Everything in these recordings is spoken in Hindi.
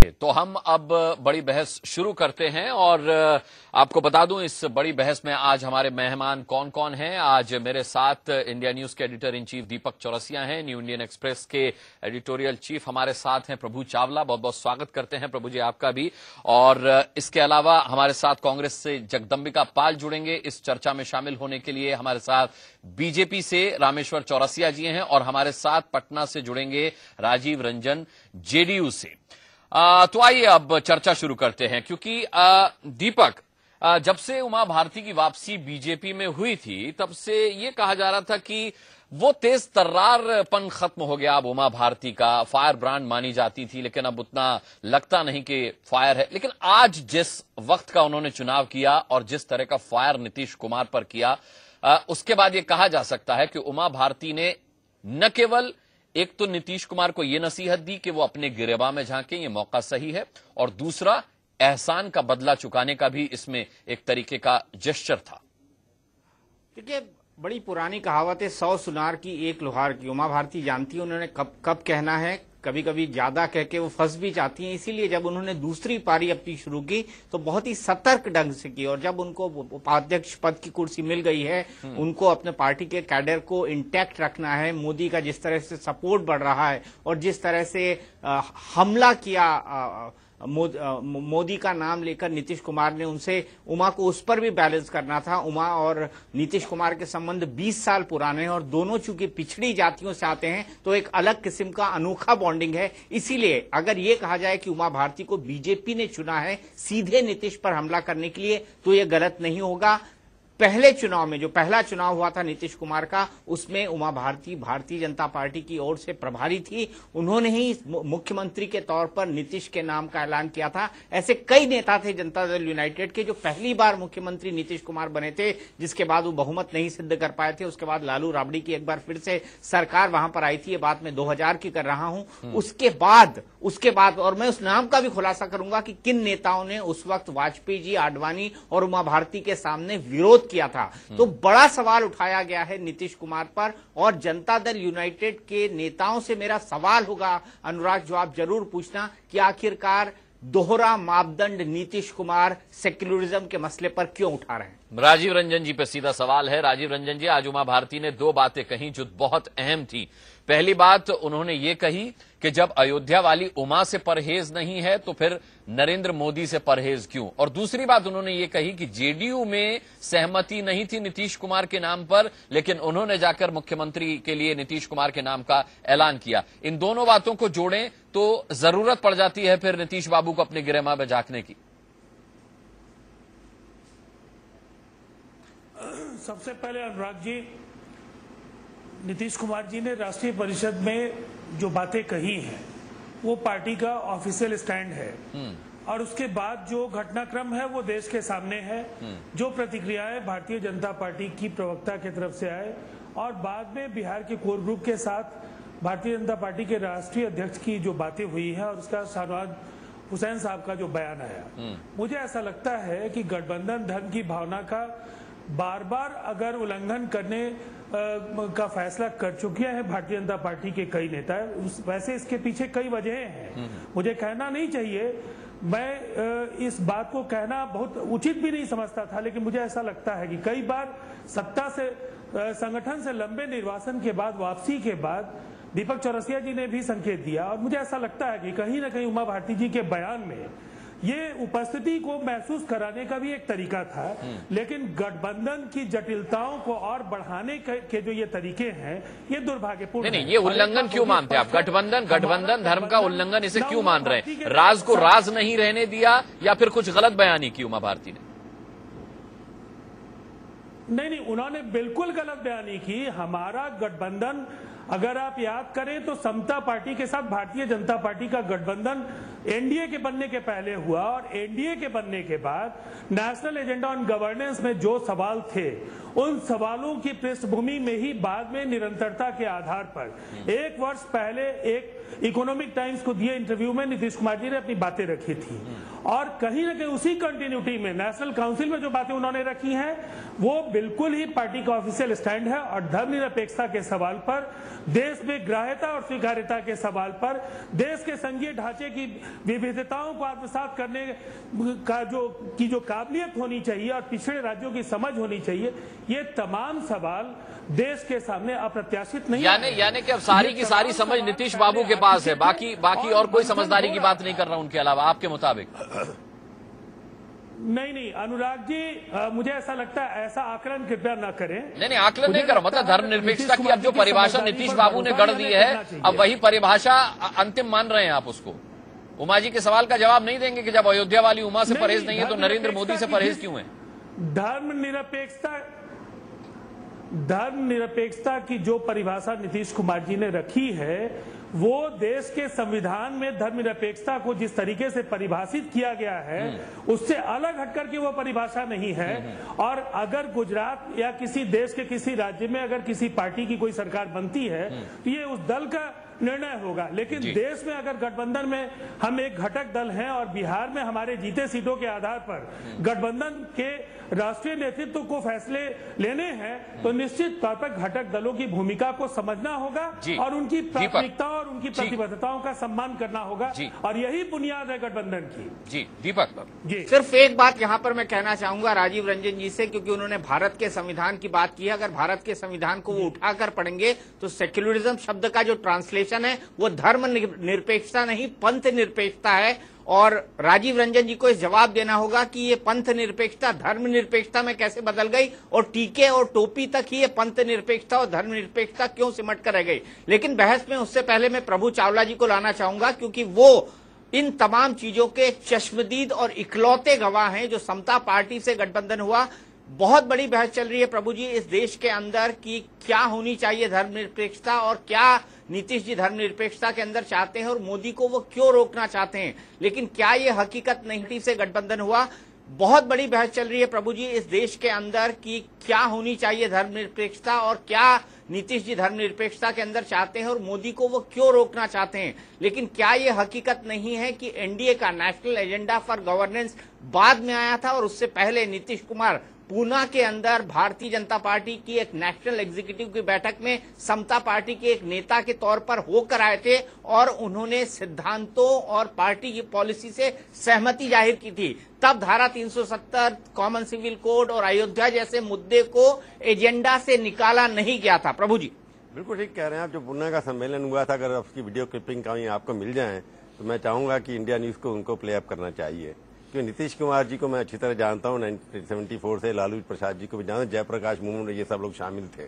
तो हम अब बड़ी बहस शुरू करते हैं और आपको बता दूं इस बड़ी बहस में आज हमारे मेहमान कौन कौन हैं। आज मेरे साथ इंडिया न्यूज के एडिटर इन चीफ दीपक चौरसिया हैं, न्यू इंडियन एक्सप्रेस के एडिटोरियल चीफ हमारे साथ हैं प्रभु चावला। बहुत बहुत स्वागत करते हैं प्रभु जी आपका भी। और इसके अलावा हमारे साथ कांग्रेस से जगदंबिका पाल जुड़ेंगे इस चर्चा में शामिल होने के लिए। हमारे साथ बीजेपी से रामेश्वर चौरसिया जी हैं और हमारे साथ पटना से जुड़ेंगे राजीव रंजन जेडीयू से। तो आइए अब चर्चा शुरू करते हैं, क्योंकि दीपक, जब से उमा भारती की वापसी बीजेपी में हुई थी तब से ये कहा जा रहा था कि वो तेज तर्रारपन खत्म हो गया। अब उमा भारती का फायर ब्रांड मानी जाती थी, लेकिन अब उतना लगता नहीं कि फायर है। लेकिन आज जिस वक्त का उन्होंने चुनाव किया और जिस तरह का फायर नीतीश कुमार पर किया, उसके बाद ये कहा जा सकता है कि उमा भारती ने न केवल एक तो नीतीश कुमार को यह नसीहत दी कि वो अपने गिरेबान में झांकें, ये मौका सही है, और दूसरा एहसान का बदला चुकाने का भी इसमें एक तरीके का जेस्चर था। देखिए, बड़ी पुरानी कहावत है, 100 सुनार की एक लोहार की। उमा भारती जानती है उन्होंने कब कब कहना है। कभी कभी ज्यादा कह के वो फंस भी जाती हैं, इसीलिए जब उन्होंने दूसरी पारी अपनी शुरू की तो बहुत ही सतर्क ढंग से की। और जब उनको उपाध्यक्ष पद की कुर्सी मिल गई है, उनको अपने पार्टी के कैडर को इंटैक्ट रखना है। मोदी का जिस तरह से सपोर्ट बढ़ रहा है और जिस तरह से हमला किया मोदी का नाम लेकर नीतीश कुमार ने, उनसे उमा को उस पर भी बैलेंस करना था। उमा और नीतीश कुमार के संबंध 20 साल पुराने हैं और दोनों चूंकि पिछड़ी जातियों से आते हैं तो एक अलग किस्म का अनोखा बॉन्डिंग है। इसीलिए अगर ये कहा जाए कि उमा भारती को बीजेपी ने चुना है सीधे नीतीश पर हमला करने के लिए, तो ये गलत नहीं होगा। पहले चुनाव में, जो पहला चुनाव हुआ था नीतीश कुमार का, उसमें उमा भारती भारतीय जनता पार्टी की ओर से प्रभारी थी। उन्होंने ही मुख्यमंत्री के तौर पर नीतीश के नाम का ऐलान किया था। ऐसे कई नेता थे जनता दल यूनाइटेड के जो पहली बार मुख्यमंत्री नीतीश कुमार बने थे, जिसके बाद वो बहुमत नहीं सिद्ध कर पाए थे। उसके बाद लालू राबड़ी की एक बार फिर से सरकार वहां पर आई थी। ये बात मैं 2000 की कर रहा हूं। उसके बाद और मैं उस नाम का भी खुलासा करूंगा कि किन नेताओं ने उस वक्त वाजपेयी जी, आडवाणी और उमा भारती के सामने विरोध किया था। तो बड़ा सवाल उठाया गया है नीतीश कुमार पर। और जनता दल यूनाइटेड के नेताओं से मेरा सवाल होगा, अनुराग, जो आप जरूर पूछना, कि आखिरकार दोहरा मापदंड नीतीश कुमार सेक्युलरिज्म के मसले पर क्यों उठा रहे हैं। राजीव रंजन जी पे सीधा सवाल है। राजीव रंजन जी, आज उमा भारती ने दो बातें कही जो बहुत अहम थी। पहली बात उन्होंने ये कही कि जब अयोध्या वाली उमा से परहेज नहीं है तो फिर नरेंद्र मोदी से परहेज क्यों। और दूसरी बात उन्होंने ये कही कि जेडीयू में सहमति नहीं थी नीतीश कुमार के नाम पर, लेकिन उन्होंने जाकर मुख्यमंत्री के लिए नीतीश कुमार के नाम का ऐलान किया। इन दोनों बातों को जोड़ें तो जरूरत पड़ जाती है फिर नीतीश बाबू को अपने गिरेबान में झांकने की। सबसे पहले अनुराग जी, नीतीश कुमार जी ने राष्ट्रीय परिषद में जो बातें कही हैं वो पार्टी का ऑफिशियल स्टैंड है, और उसके बाद जो घटनाक्रम है वो देश के सामने है। जो प्रतिक्रियाएं भारतीय जनता पार्टी की प्रवक्ता की तरफ से आए और बाद में बिहार के कोर ग्रुप के साथ भारतीय जनता पार्टी के राष्ट्रीय अध्यक्ष की जो बातें हुई है और उसका शाहनवाज हुसैन साहब का जो बयान आया, मुझे ऐसा लगता है कि गठबंधन धर्म की भावना का बार बार अगर उल्लंघन करने का फैसला कर चुके हैं भारतीय जनता पार्टी के कई नेता, वैसे इसके पीछे कई वजहें हैं। मुझे कहना नहीं चाहिए, मैं इस बात को कहना बहुत उचित भी नहीं समझता था, लेकिन मुझे ऐसा लगता है कि कई बार सत्ता से, संगठन से लंबे निर्वासन के बाद, वापसी के बाद दीपक चौरसिया जी ने भी संकेत दिया, और मुझे ऐसा लगता है कि कहीं ना कहीं उमा भारती जी के बयान में ये उपस्थिति को महसूस कराने का भी एक तरीका था। लेकिन गठबंधन की जटिलताओं को और बढ़ाने के जो ये तरीके हैं, ये दुर्भाग्यपूर्ण। नहीं, ये उल्लंघन क्यों मानते हैं आप? गठबंधन धर्म का उल्लंघन, इसे क्यों मान रहे हैं? राज को राज नहीं रहने दिया या फिर कुछ गलत बयानी की उमा भारती ने? नहीं, उन्होंने बिल्कुल गलत बयानी की। हमारा गठबंधन, अगर आप याद करें तो समता पार्टी के साथ भारतीय जनता पार्टी का गठबंधन एनडीए के बनने के पहले हुआ, और एनडीए के बनने के बाद नेशनल एजेंडा ऑन गवर्नेंस में जो सवाल थे उन सवालों की पृष्ठभूमि में ही बाद में निरंतरता के आधार पर एक वर्ष पहले एक इकोनॉमिक टाइम्स को दिए इंटरव्यू में नीतीश कुमार जी ने अपनी बातें रखी थी और कहीं ना कहीं उसी कंटिन्यूटी में नेशनल काउंसिल में जो बातें उन्होंने रखी हैं वो बिल्कुल ही पार्टी का ऑफिशियल स्टैंड है। और धर्मनिरपेक्षता के सवाल पर, देश में ग्राह्यता और स्वीकार्यता के सवाल पर, देश के संघीय ढांचे की विविधताओं को आत्मसात करने का जो काबिलियत होनी चाहिए और पिछड़े राज्यों की समझ होनी चाहिए, ये तमाम सवाल देश के सामने अप्रत्याशित नहीं। यानी कि अब सारी की सारी समझ नीतीश बाबू के पास है, बाकी और कोई समझदारी की बात नहीं कर रहा उनके अलावा, आपके मुताबिक? नहीं अनुराग जी, मुझे ऐसा लगता है ऐसा आकलन कृपया न करें। नहीं आकलन नहीं करो, मतलब धर्मनिरपेक्षता की अब जो परिभाषा नीतीश बाबू ने गढ़ दी है अब वही परिभाषा अंतिम मान रहे हैं आप उसको? उमा जी के सवाल का जवाब नहीं देंगे कि जब अयोध्या वाली उमा से परहेज नहीं है तो नरेंद्र मोदी से परहेज क्यों है? धर्मनिरपेक्षता की जो परिभाषा नीतीश कुमार जी ने रखी है वो देश के संविधान में धर्मनिरपेक्षता को जिस तरीके से परिभाषित किया गया है उससे अलग हटकर के वो परिभाषा नहीं है। और अगर गुजरात या किसी देश के किसी राज्य में अगर किसी पार्टी की कोई सरकार बनती है तो ये उस दल का निर्णय होगा, लेकिन देश में अगर गठबंधन में हम एक घटक दल हैं और बिहार में हमारे जीते सीटों के आधार पर गठबंधन के राष्ट्रीय नेतृत्व को फैसले लेने हैं तो निश्चित तौर पर घटक दलों की भूमिका को समझना होगा और उनकी प्राथमिकताओं और उनकी प्रतिबद्धताओं का सम्मान करना होगा और यही बुनियाद है गठबंधन की। जी दीपक जी, सिर्फ एक बात यहाँ पर मैं कहना चाहूंगा राजीव रंजन जी से, क्योंकि उन्होंने भारत के संविधान की बात की है। अगर भारत के संविधान को वो उठाकर पढ़ेंगे तो सेक्युलरिज्म शब्द का जो ट्रांसलेशन है वो धर्म निरपेक्षता नहीं पंथ निरपेक्षता है। और राजीव रंजन जी को इस जवाब देना होगा कि ये पंथ निरपेक्षता धर्म निरपेक्षता में कैसे बदल गई और टीके और टोपी तक ही ये पंथ निरपेक्षता और धर्म निरपेक्षता क्यों सिमट कर रह गई। लेकिन बहस में उससे पहले मैं प्रभु चावला जी को लाना चाहूंगा, क्योंकि वो इन तमाम चीजों के चश्मदीद और इकलौते गवाह हैं। जो समता पार्टी से गठबंधन हुआ, बहुत बड़ी बहस चल रही है प्रभु जी इस देश के अंदर कि क्या होनी चाहिए धर्मनिरपेक्षता और क्या नीतीश जी धर्मनिरपेक्षता के अंदर चाहते हैं और मोदी को वो क्यों रोकना चाहते हैं। लेकिन क्या ये हकीकत नहीं से गठबंधन हुआ, बहुत बड़ी बहस चल रही है प्रभु जी इस देश के अंदर कि क्या होनी चाहिए धर्मनिरपेक्षता और क्या नीतीश जी धर्मनिरपेक्षता के अंदर चाहते हैं और मोदी को वो क्यों रोकना चाहते हैं। लेकिन क्या ये हकीकत नहीं है कि एनडीए का नेशनल एजेंडा फॉर गवर्नेंस बाद में आया था और उससे पहले नीतीश कुमार पूना के अंदर भारतीय जनता पार्टी की एक नेशनल एग्जीक्यूटिव की बैठक में समता पार्टी के एक नेता के तौर पर होकर आए थे और उन्होंने सिद्धांतों और पार्टी की पॉलिसी से सहमति जाहिर की थी। तब धारा 370 कॉमन सिविल कोड और अयोध्या जैसे मुद्दे को एजेंडा से निकाला नहीं गया था। प्रभु जी बिल्कुल ठीक कह रहे हैं आप। जो पूना का सम्मेलन हुआ था, अगर उसकी वीडियो क्लिपिंग कहीं आपको मिल जाए तो मैं चाहूंगा कि इंडिया न्यूज को उनको प्ले अप करना चाहिए, क्योंकि नीतीश कुमार जी को मैं अच्छी तरह जानता हूँ। 1974 से लालू प्रसाद जी को भी जानता, जयप्रकाश मुर्मू ये सब लोग शामिल थे।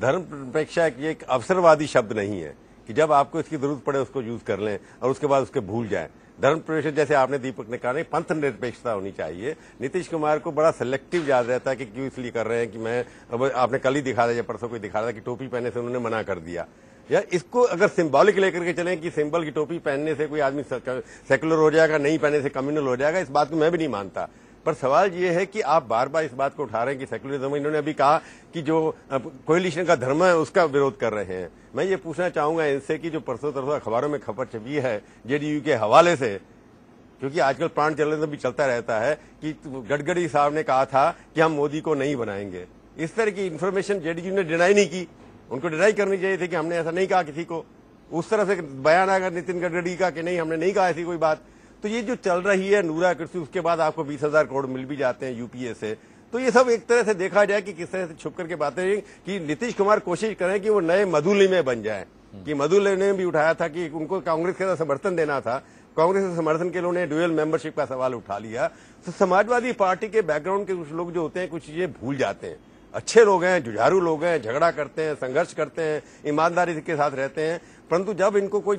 धर्मनिरपेक्षता एक अवसरवादी शब्द नहीं है कि जब आपको इसकी जरूरत पड़े उसको यूज कर लें और उसके बाद उसके भूल जाएं। धर्मनिरपेक्षता जैसे आपने दीपक ने कहा नहीं, पंथ निरपेक्षता होनी चाहिए। नीतीश कुमार को बड़ा सिलेक्टिव याद रहता है कि क्यों इसलिए कर रहे हैं कि मैं, अब आपने कल ही दिखा दिया, परसों को दिखा रहा था कि टोपी पहनने से उन्होंने मना कर दिया। या इसको अगर सिंबॉलिक लेकर के चलें कि सिंबल की टोपी पहनने से कोई आदमी सेकुलर हो जाएगा, नहीं पहनने से कम्युनल हो जाएगा, इस बात को मैं भी नहीं मानता। पर सवाल ये है कि आप बार बार इस बात को उठा रहे हैं कि सेकुलरिज्म, इन्होंने अभी कहा कि जो कोएलिशन का धर्म है उसका विरोध कर रहे हैं। मैं ये पूछना चाहूंगा इनसे कि जो परसों तरसों अखबारों में खबर छपी है जेडीयू के हवाले से, क्योंकि आजकल प्राण चलन भी चलता रहता है कि गडकरी साहब ने कहा था कि हम मोदी को नहीं बनाएंगे। इस तरह की इन्फॉर्मेशन जेडीयू ने डिनाई नहीं की, उनको डिनाई करनी चाहिए थी कि हमने ऐसा नहीं कहा किसी को। उस तरह से बयान आएगा नितिन गडकरी का कि नहीं हमने नहीं कहा ऐसी कोई बात। तो ये जो चल रही है नूरा कृषि, उसके बाद आपको 20,000 करोड़ मिल भी जाते हैं यूपीए से, तो ये सब एक तरह से देखा जाए कि किस तरह से छुप करके बातें कि नीतीश कुमार कोशिश करें कि वो नए मधुली में बन जाए। कि मधुली ने भी उठाया था कि उनको कांग्रेस का समर्थन देना था, कांग्रेस के समर्थन के लिए उन्होंने ड्यूअल मेंबरशिप का सवाल उठा लिया। तो समाजवादी पार्टी के बैकग्राउंड के कुछ लोग जो होते हैं कुछ चीजें भूल जाते हैं। अच्छे लोग हैं, जुझारू लोग हैं, झगड़ा करते हैं, संघर्ष करते हैं, ईमानदारी के साथ रहते हैं, परंतु जब इनको कोई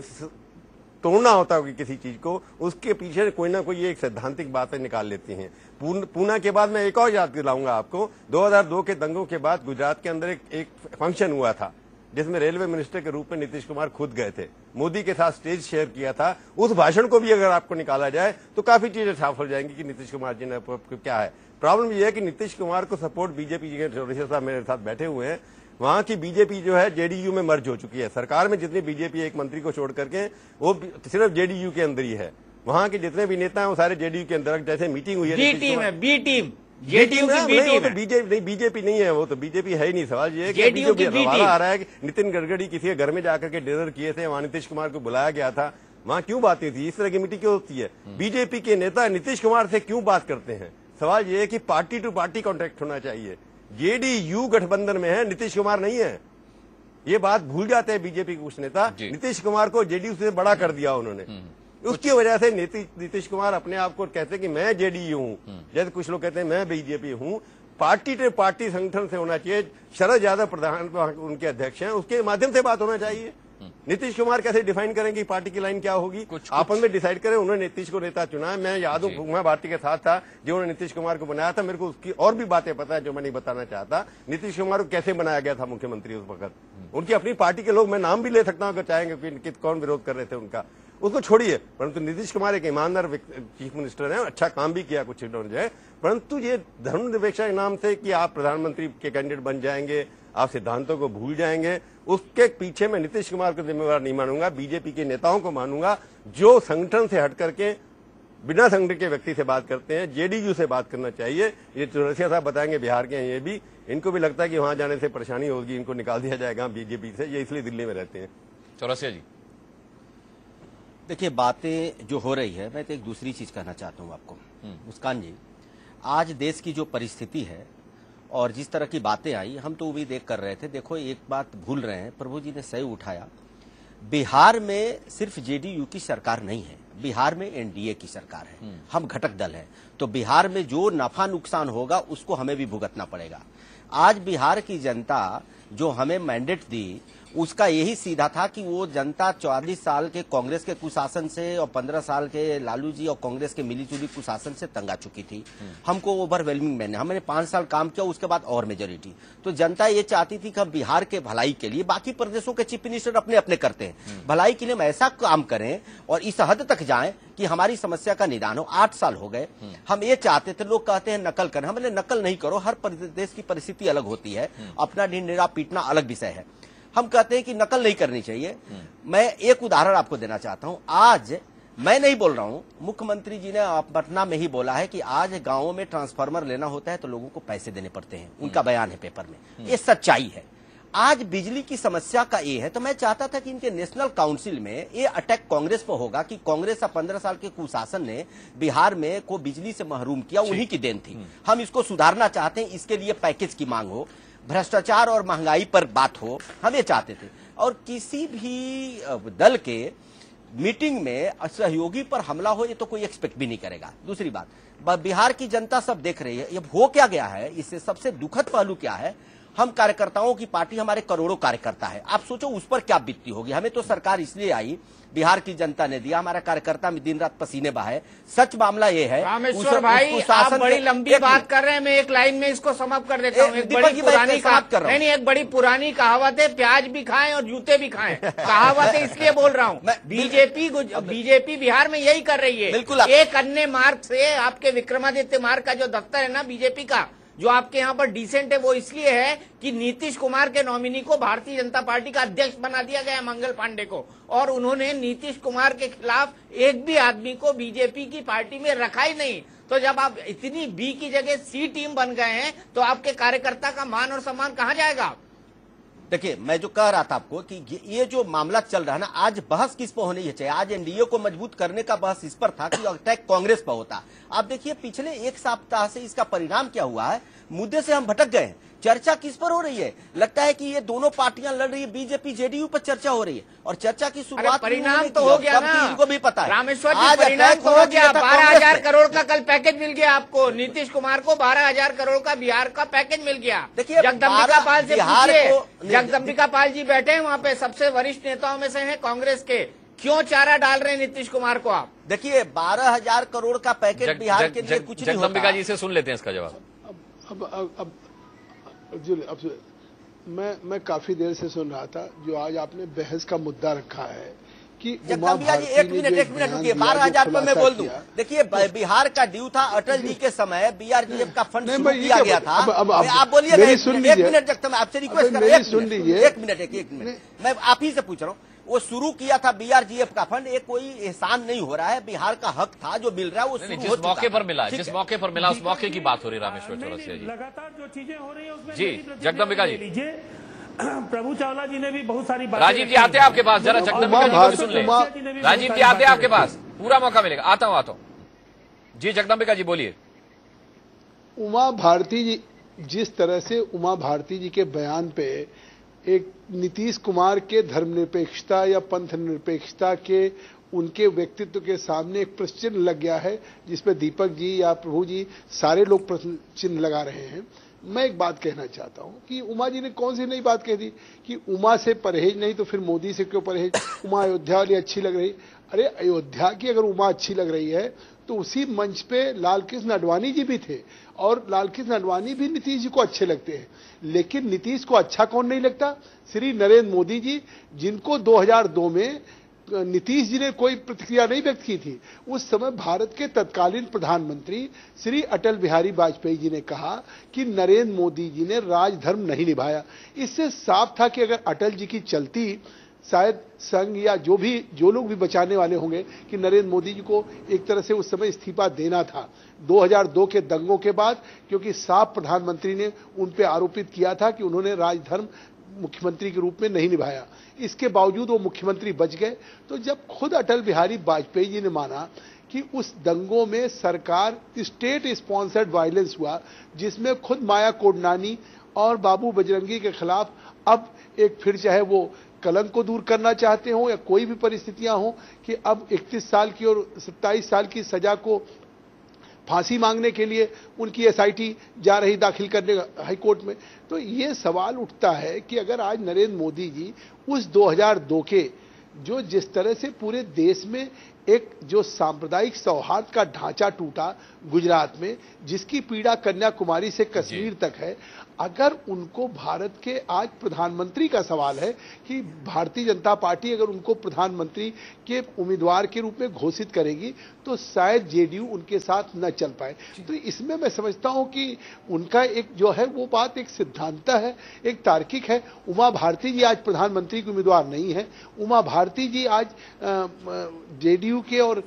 तोड़ना होता है किसी चीज को, उसके पीछे कोई ना कोई एक सैद्धांतिक बातें निकाल लेती हैं। पूना के बाद मैं एक और याद दिलाऊंगा आपको, 2002 के दंगों के बाद गुजरात के अंदर एक फंक्शन हुआ था जिसमें रेलवे मिनिस्टर के रूप में नीतीश कुमार खुद गए थे, मोदी के साथ स्टेज शेयर किया था। उस भाषण को भी अगर आपको निकाला जाए तो काफी चीजें साफ हो जाएंगी कि नीतीश कुमार जी ने क्या है। प्रॉब्लम यह है कि नीतीश कुमार को सपोर्ट बीजेपी के चौरसिया साहब मेरे साथ बैठे हुए हैं, वहां की बीजेपी जो है जेडीयू में मर्ज हो चुकी है। सरकार में जितनी बीजेपी एक मंत्री को छोड़ करके वो सिर्फ जेडीयू के अंदर ही है। वहां के जितने भी नेता हैं वो सारे जेडीयू के अंदर। जैसे मीटिंग हुई है, बी टीम है, बी टीम, जेडीयू की बी टीम है। बीजेपी नहीं है, वो तो बीजेपी है ही नहीं। सवाल ये है कि जेडीयू की बी टीम आ रहा है कि नितिन गडकरी किसी के घर में जाकर के डिनर किए थे, वहां नीतीश कुमार को बुलाया गया था, वहां क्यों बातें थी? इस तरह की मीटिंग क्यों होती है? बीजेपी के नेता नीतीश कुमार से क्यों बात करते हैं? सवाल ये है कि पार्टी टू पार्टी कॉन्टेक्ट होना चाहिए। जेडीयू गठबंधन में है, नीतीश कुमार नहीं है। ये बात भूल जाते हैं बीजेपी के कुछ नेता। नीतीश कुमार को जेडीयू से बड़ा कर दिया उन्होंने, उसकी वजह से नीतीश कुमार अपने आप को कहते हैं कि मैं जेडीयू हूं, जैसे कुछ लोग कहते हैं मैं बीजेपी हूं। पार्टी टू पार्टी संगठन से होना चाहिए। शरद यादव प्रधान उनके अध्यक्ष हैं, उसके माध्यम से बात होना चाहिए। नीतीश कुमार कैसे डिफाइन करेंगे पार्टी की लाइन क्या होगी? आपस में डिसाइड करें। उन्होंने नीतीश को नेता चुना है। मैं याद हूं, मैं भारती के साथ था जो उन्होंने नीतीश कुमार को बनाया था। मेरे को उसकी और भी बातें पता है जो मैं नहीं बताना चाहता। नीतीश कुमार को कैसे बनाया गया था मुख्यमंत्री उस वक्त, उनकी अपनी पार्टी के लोग, मैं नाम भी ले सकता हूं अगर चाहेंगे कि कौन विरोध कर रहे थे उनका, उसको छोड़िए। परंतु नीतीश कुमार एक ईमानदार चीफ मिनिस्टर है, अच्छा काम भी किया कुछ जो है। परंतु ये धर्मनिरपेक्षता के नाम से कि आप प्रधानमंत्री के कैंडिडेट बन जाएंगे, आप सिद्धांतों को भूल जाएंगे, उसके पीछे मैं नीतीश कुमार को जिम्मेवार नहीं मानूंगा। बीजेपी के नेताओं को मानूंगा जो संगठन से हट करके बिना संगठन के व्यक्ति से बात करते हैं। जेडीयू से बात करना चाहिए। ये चौरसिया साहब बताएंगे, बिहार के हैं ये भी, इनको भी लगता है कि वहां जाने से परेशानी होगी, इनको निकाल दिया जाएगा बीजेपी से, ये इसलिए दिल्ली में रहते हैं। चौरसिया जी, देखिए बातें जो हो रही है, मैं तो एक दूसरी चीज कहना चाहता हूं आपको मुस्कान जी। आज देश की जो परिस्थिति है और जिस तरह की बातें आई, हम तो वो भी देख कर रहे थे। देखो एक बात भूल रहे हैं, प्रभु जी ने सही उठाया, बिहार में सिर्फ जेडीयू की सरकार नहीं है, बिहार में एनडीए की सरकार है, हम घटक दल हैं। तो बिहार में जो नफा नुकसान होगा उसको हमें भी भुगतना पड़ेगा। आज बिहार की जनता जो हमें मैंडेट दी, उसका यही सीधा था कि वो जनता 40 साल के कांग्रेस के कुशासन से और 15 साल के लालू जी और कांग्रेस के मिलीजुली कुशासन से तंग आ चुकी थी। हमको ओवरवेलमिंग मैंने, हमने 5 साल काम किया, उसके बाद और मेजोरिटी। तो जनता ये चाहती थी कि हम बिहार के भलाई के लिए, बाकी प्रदेशों के चीफ मिनिस्टर अपने अपने करते हैं, भलाई के लिए हम ऐसा काम करें और इस हद तक जाएं कि हमारी समस्या का निदान हो। 8 साल हो गए, हम ये चाहते थे। लोग कहते हैं नकल करें, हमने नकल नहीं करो, हर प्रदेश की परिस्थिति अलग होती है, अपना ढिंढेरा पीटना अलग विषय है। हम कहते हैं कि नकल नहीं करनी चाहिए। मैं एक उदाहरण आपको देना चाहता हूं। आज मैं नहीं बोल रहा हूं, मुख्यमंत्री जी ने पटना में ही बोला है कि आज गांवों में ट्रांसफार्मर लेना होता है तो लोगों को पैसे देने पड़ते हैं, उनका बयान है पेपर में, ये सच्चाई है। आज बिजली की समस्या का ये है, तो मैं चाहता था कि इनके नेशनल काउंसिल में ये अटैक कांग्रेस पर होगा कि कांग्रेस का 15 साल के कुशासन ने बिहार में को बिजली से महरूम किया, उन्हीं की देन थी। हम इसको सुधारना चाहते हैं, इसके लिए पैकेज की मांग हो, भ्रष्टाचार और महंगाई पर बात हो, हम ये चाहते थे। और किसी भी दल के मीटिंग में सहयोगी पर हमला हो, ये तो कोई एक्सपेक्ट भी नहीं करेगा। दूसरी बात, बिहार की जनता सब देख रही है, ये हो क्या गया है, इससे सबसे दुखद पहलू क्या है, हम कार्यकर्ताओं की पार्टी, हमारे करोड़ों कार्यकर्ता है, आप सोचो उस पर क्या बीतती होगी। हमें तो सरकार इसलिए आई, बिहार की जनता ने दिया, हमारा कार्यकर्ता में दिन रात पसीने बहाए। सच मामला ये है रामेश्वर भाई, आप बड़ी लंबी बात कर रहे हैं, मैं एक लाइन में इसको समाप्त कर देता हूँ। एक बड़ी पुरानी नहीं, एक बड़ी पुरानी कहावत है, प्याज भी खाएं और जूते भी खाएं। कहावत है इसलिए बोल रहा हूँ। बीजेपी बिहार में यही कर रही है। बिल्कुल एक अन्य मार्ग से आपके विक्रमादित्य मार्ग का जो दफ्तर है ना बीजेपी का, जो आपके यहाँ पर डिसेंट है, वो इसलिए है कि नीतीश कुमार के नॉमिनी को भारतीय जनता पार्टी का अध्यक्ष बना दिया गया मंगल पांडे को, और उन्होंने नीतीश कुमार के खिलाफ एक भी आदमी को बीजेपी की पार्टी में रखा ही नहीं। तो जब आप इतनी बी की जगह सी टीम बन गए हैं तो आपके कार्यकर्ता का मान और सम्मान कहाँ जाएगा? देखिए, मैं जो कह रहा था आपको कि ये जो मामला चल रहा है ना, आज बहस किस पर होनी चाहिए? आज एनडीए को मजबूत करने का बहस इस पर था कि अटैक कांग्रेस पर होता। आप देखिए पिछले एक सप्ताह से इसका परिणाम क्या हुआ है, मुद्दे से हम भटक गए। चर्चा किस पर हो रही है? लगता है कि ये दोनों पार्टियां लड़ रही है, बीजेपी जेडीयू पर चर्चा हो रही है, और चर्चा की शुरुआत परिणाम तो हो गया ना, इनको भी पता है। रामेश्वर जी, परिणाम तो हो गया। 12,000 करोड़ का कल पैकेज मिल गया आपको, नीतीश कुमार को 12,000 करोड़ का बिहार का पैकेज मिल गया। देखिए, जगदम्बिका पाल से पूछिए, जगदम्बिका पाल जी बैठे हैं वहाँ पे, सबसे वरिष्ठ नेताओं में से हैं कांग्रेस के, क्यों चारा डाल रहे हैं नीतीश कुमार को आप? देखिए, 12,000 करोड़ का पैकेज बिहार के लिए कुछ नहीं होता। जगदम्बिका जी से सुन लेते हैं इसका जवाब। अब मैं काफी देर से सुन रहा था जो आज आपने बहस का मुद्दा रखा है कि जगदम्बिका जी एक मिनट रुकिए। 12,000 पे मैं बोल दूं। देखिए बिहार का ड्यू था अटल जी के समय, BRGF का फंड शुरू किया गया था। आप बोलिए, एक मिनट जगदम्बिका आपसे रिक्वेस्ट कर रहा हूं, सुन लीजिए। एक मिनट मैं आप ही से पूछ रहा हूँ। वो शुरू किया था BRGF का फंड, एक कोई एहसान नहीं हो रहा है, बिहार का हक था जो मिल रहा है वो जिस मौके पर मिला उस मौके की बात हो रही रामेश्वर चौरसिया जी। लगातार जो चीजें हो रही है उसमें जी जगदम्बिका जी, लीजिए। प्रभु चावला जी ने भी बहुत सारी बातें, राजीव जी आते हैं आपके पास, जरा जगदम्बिका जी को भी सुन ले। राजीव जी आते हैं आपके पास, पूरा मौका मिलेगा। आता हूं जी। जगदम्बिका जी बोलिए। उमा भारती जी, जिस तरह से उमा भारती जी के बयान पे एक नीतीश कुमार के धर्मनिरपेक्षता या पंथ निरपेक्षता के उनके व्यक्तित्व के सामने एक प्रश्न चिन्ह लग गया है, जिसपे दीपक जी या प्रभु जी सारे लोग प्रश्न चिन्ह लगा रहे हैं। मैं एक बात कहना चाहता हूं कि उमा जी ने कौन सी नई बात कह दी कि उमा से परहेज नहीं तो फिर मोदी से क्यों परहेज, उमा अयोध्या वाली अच्छी लग रही। अरे अयोध्या की अगर उमा अच्छी लग रही है तो उसी मंच पे लाल कृष्ण आडवाणी जी भी थे और लाल कृष्ण आडवाणी भी नीतीश जी को अच्छे लगते हैं। लेकिन नीतीश को अच्छा कौन नहीं लगता? श्री नरेंद्र मोदी जी, जिनको 2002 में नीतीश जी ने कोई प्रतिक्रिया नहीं व्यक्त की थी। उस समय भारत के तत्कालीन प्रधानमंत्री श्री अटल बिहारी वाजपेयी जी ने कहा कि नरेंद्र मोदी जी ने राजधर्म नहीं निभाया। इससे साफ था कि अगर अटल जी की चलती, शायद संघ या जो लोग भी बचाने वाले होंगे कि नरेंद्र मोदी जी को एक तरह से उस समय इस्तीफा देना था 2002 के दंगों के बाद, क्योंकि साफ प्रधानमंत्री ने उन पे आरोपित किया था कि उन्होंने राजधर्म मुख्यमंत्री के रूप में नहीं निभाया। इसके बावजूद वो मुख्यमंत्री बच गए। तो जब खुद अटल बिहारी वाजपेयी जी ने माना कि उस दंगों में सरकार स्टेट स्पॉन्सर्ड वायलेंस हुआ, जिसमें खुद माया कोडनानी और बाबू बजरंगी के खिलाफ अब एक फिर चाहे वो कलंक को दूर करना चाहते हो या कोई भी परिस्थितियां हो कि अब 31 साल की और 27 साल की सजा को फांसी मांगने के लिए उनकी एसआईटी जा रही दाखिल करने हाईकोर्ट में। तो ये सवाल उठता है कि अगर आज नरेंद्र मोदी जी उस 2002 के जो जिस तरह से पूरे देश में एक जो सांप्रदायिक सौहार्द का ढांचा टूटा गुजरात में, जिसकी पीड़ा कन्याकुमारी से कश्मीर तक है, अगर उनको भारत के आज प्रधानमंत्री का सवाल है कि भारतीय जनता पार्टी अगर उनको प्रधानमंत्री के उम्मीदवार के रूप में घोषित करेगी तो शायद जेडीयू उनके साथ न चल पाए। तो इसमें मैं समझता हूं कि उनका एक जो है वो बात एक सिद्धांत है, एक तार्किक है। उमा भारती जी आज प्रधानमंत्री के उम्मीदवार नहीं है। उमा भारती जी आज जेडीयू के और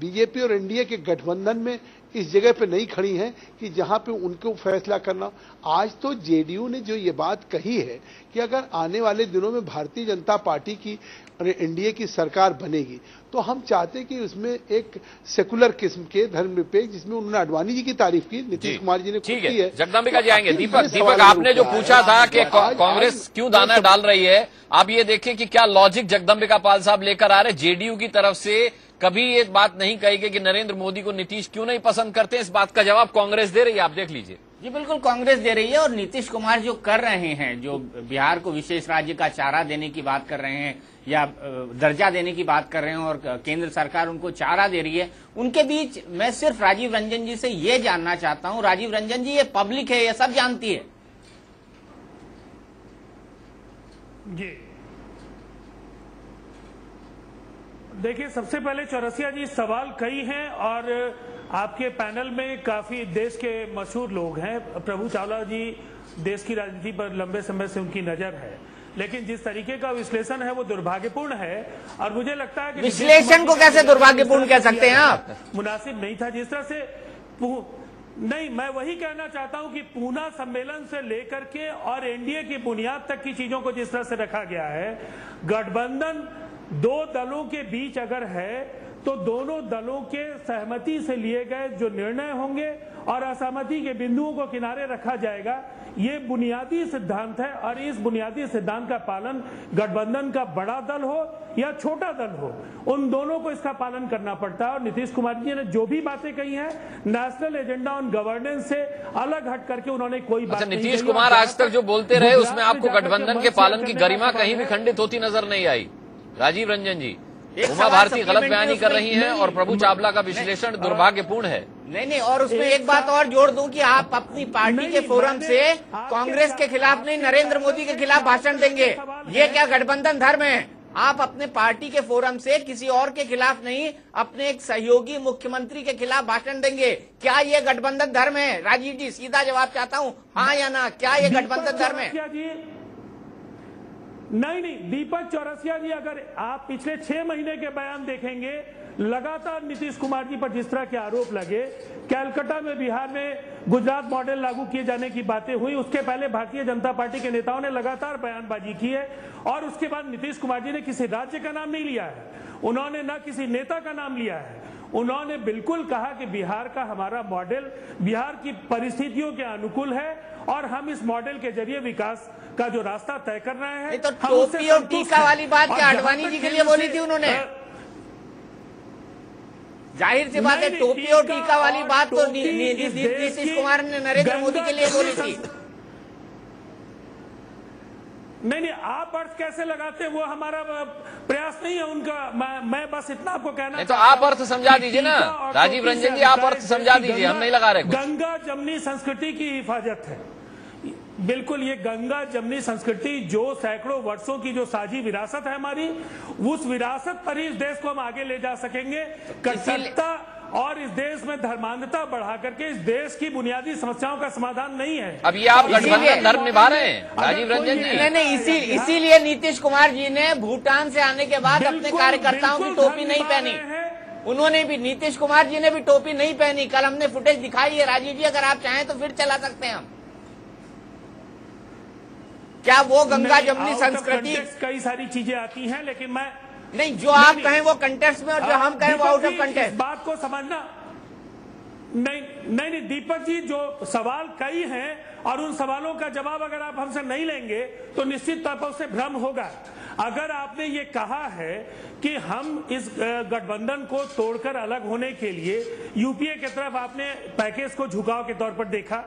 बीजेपी और एनडीए के गठबंधन में इस जगह पे नहीं खड़ी हैं कि जहां पे उनको फैसला करना। आज तो जेडीयू ने जो ये बात कही है कि अगर आने वाले दिनों में भारतीय जनता पार्टी की और एनडीए की सरकार बनेगी तो हम चाहते हैं कि उसमें एक सेकुलर किस्म के धर्मनिरपेक्ष, जिसमें उन्होंने आडवाणी जी की तारीफ की, नीतीश कुमार जी ने खुद की है। जगदम्बिका जी आएंगे। दीपक आपने जो पूछा था कि कांग्रेस क्यों दाना डाल रही है, आप ये देखें कि क्या लॉजिक जगदम्बिका पाल साहब लेकर आ रहे। जेडीयू की तरफ से कभी ये बात नहीं कही गई कि नरेंद्र मोदी को नीतीश क्यों नहीं पसंद करते। इस बात का जवाब कांग्रेस दे रही है, आप देख लीजिए। जी बिल्कुल, कांग्रेस दे रही है। और नीतीश कुमार जो कर रहे हैं, जो बिहार को विशेष राज्य का चारा देने की बात कर रहे हैं या दर्जा देने की बात कर रहे हैं और केंद्र सरकार उनको चारा दे रही है, उनके बीच मैं सिर्फ राजीव रंजन जी से ये जानना चाहता हूं। राजीव रंजन जी, ये पब्लिक है, ये सब जानती है। जी देखिए, सबसे पहले चौरसिया जी सवाल कई हैं और आपके पैनल में काफी देश के मशहूर लोग हैं। प्रभु चावला जी, देश की राजनीति पर लंबे समय से उनकी नजर है, लेकिन जिस तरीके का विश्लेषण है वो दुर्भाग्यपूर्ण है। और मुझे लगता है कि विश्लेषण को कैसे दुर्भाग्यपूर्ण कह सकते हैं आप? मुनासिब नहीं था जिस तरह से नहीं, मैं वही कहना चाहता हूं कि पूना सम्मेलन से लेकर के और एनडीए की बुनियाद तक की चीजों को जिस तरह से रखा गया है, गठबंधन दो दलों के बीच अगर है तो दोनों दलों के सहमति से लिए गए जो निर्णय होंगे और असहमति के बिंदुओं को किनारे रखा जाएगा। ये बुनियादी सिद्धांत है और इस बुनियादी सिद्धांत का पालन गठबंधन का बड़ा दल हो या छोटा दल हो, उन दोनों को इसका पालन करना पड़ता है। और नीतीश कुमार जी ने जो भी बातें कही हैं, नेशनल एजेंडा ऑन गवर्नेंस से अलग हट करके उन्होंने कोई बात नहीं। नीतीश कुमार आज तक जो बोलते रहे उसमें आपको गठबंधन के पालन की गरिमा कहीं भी खंडित होती नजर नहीं आई। राजीव रंजन जी, उमा भारती गलत बयानी कर रही हैं और प्रभु चावला का विश्लेषण दुर्भाग्यपूर्ण है। नहीं, और उसमें एक बात और जोड़ दूं कि आप अपनी पार्टी के फोरम से कांग्रेस के खिलाफ नहीं, नरेंद्र मोदी के खिलाफ भाषण देंगे। ये क्या गठबंधन धर्म है? आप अपने पार्टी के फोरम से किसी और के खिलाफ नहीं, अपने एक सहयोगी मुख्यमंत्री के खिलाफ भाषण देंगे। क्या ये गठबंधन धर्म है? राजीव जी, सीधा जवाब चाहता हूँ, हाँ या ना, क्या ये गठबंधन धर्म है? नहीं, दीपक चौरसिया जी, अगर आप पिछले 6 महीने के बयान देखेंगे, लगातार नीतीश कुमार जी पर जिस तरह के आरोप लगे, कैलकाटा में, बिहार में गुजरात मॉडल लागू किए जाने की बातें हुई, उसके पहले भारतीय जनता पार्टी के नेताओं ने लगातार बयानबाजी की है और उसके बाद नीतीश कुमार जी ने किसी राज्य का नाम नहीं लिया है, उन्होंने न किसी नेता का नाम लिया है। उन्होंने बिल्कुल कहा कि बिहार का हमारा मॉडल बिहार की परिस्थितियों के अनुकूल है और हम इस मॉडल के जरिए विकास का जो रास्ता तय कर रहे हैं। तो टोपी और टीका वाली बात क्या आडवाणी जी के लिए बोली थी उन्होंने? जाहिर सी बात है, टोपी और टीका वाली बात तो नीतीश कुमार ने नरेंद्र मोदी के लिए बोली थी। नहीं, आप अर्थ कैसे लगाते हैं वो हमारा प्रयास नहीं है उनका। मैं बस इतना आपको कहना नहीं, तो आप अर्थ समझा दीजिए ना राजीव रंजन जी, आप अर्थ समझा दीजिए, हम नहीं लगा रहे कुछ। गंगा जमनी संस्कृति की हिफाजत है, बिल्कुल। ये गंगा जमनी संस्कृति जो सैकड़ों वर्षों की जो साझी विरासत है हमारी, उस विरासत पर ही इस देश को हम आगे ले जा सकेंगे। कट्टरता और इस देश में धर्मांधता बढ़ा करके इस देश की बुनियादी समस्याओं का समाधान नहीं है। अब ये आप गठबंधन धर्म निभा रहे हैं राजीव रंजन जी। नहीं, इसीलिए नीतीश कुमार जी ने भूटान से आने के बाद अपने कार्यकर्ताओं की टोपी नहीं पहनी। उन्होंने भी, नीतीश कुमार जी ने भी टोपी नहीं पहनी। कल हमने फुटेज दिखाई है राजीव जी, अगर आप चाहें तो फिर चला सकते हैं हम। क्या वो गंगा जमनी संस्कृति, कई सारी चीजें आती हैं, लेकिन मैं नहीं, जो आप कहें वो कंटेक्स्ट में और जो हम कहें वो आउट ऑफ कंटेक्स्ट। बात को समझना। नहीं, दीपक जी, जो सवाल कई हैं और उन सवालों का जवाब अगर आप हमसे नहीं लेंगे तो निश्चित तौर पर उससे भ्रम होगा। अगर आपने ये कहा है कि हम इस गठबंधन को तोड़कर अलग होने के लिए यूपीए की तरफ आपने पैकेज को झुकाव के तौर पर देखा,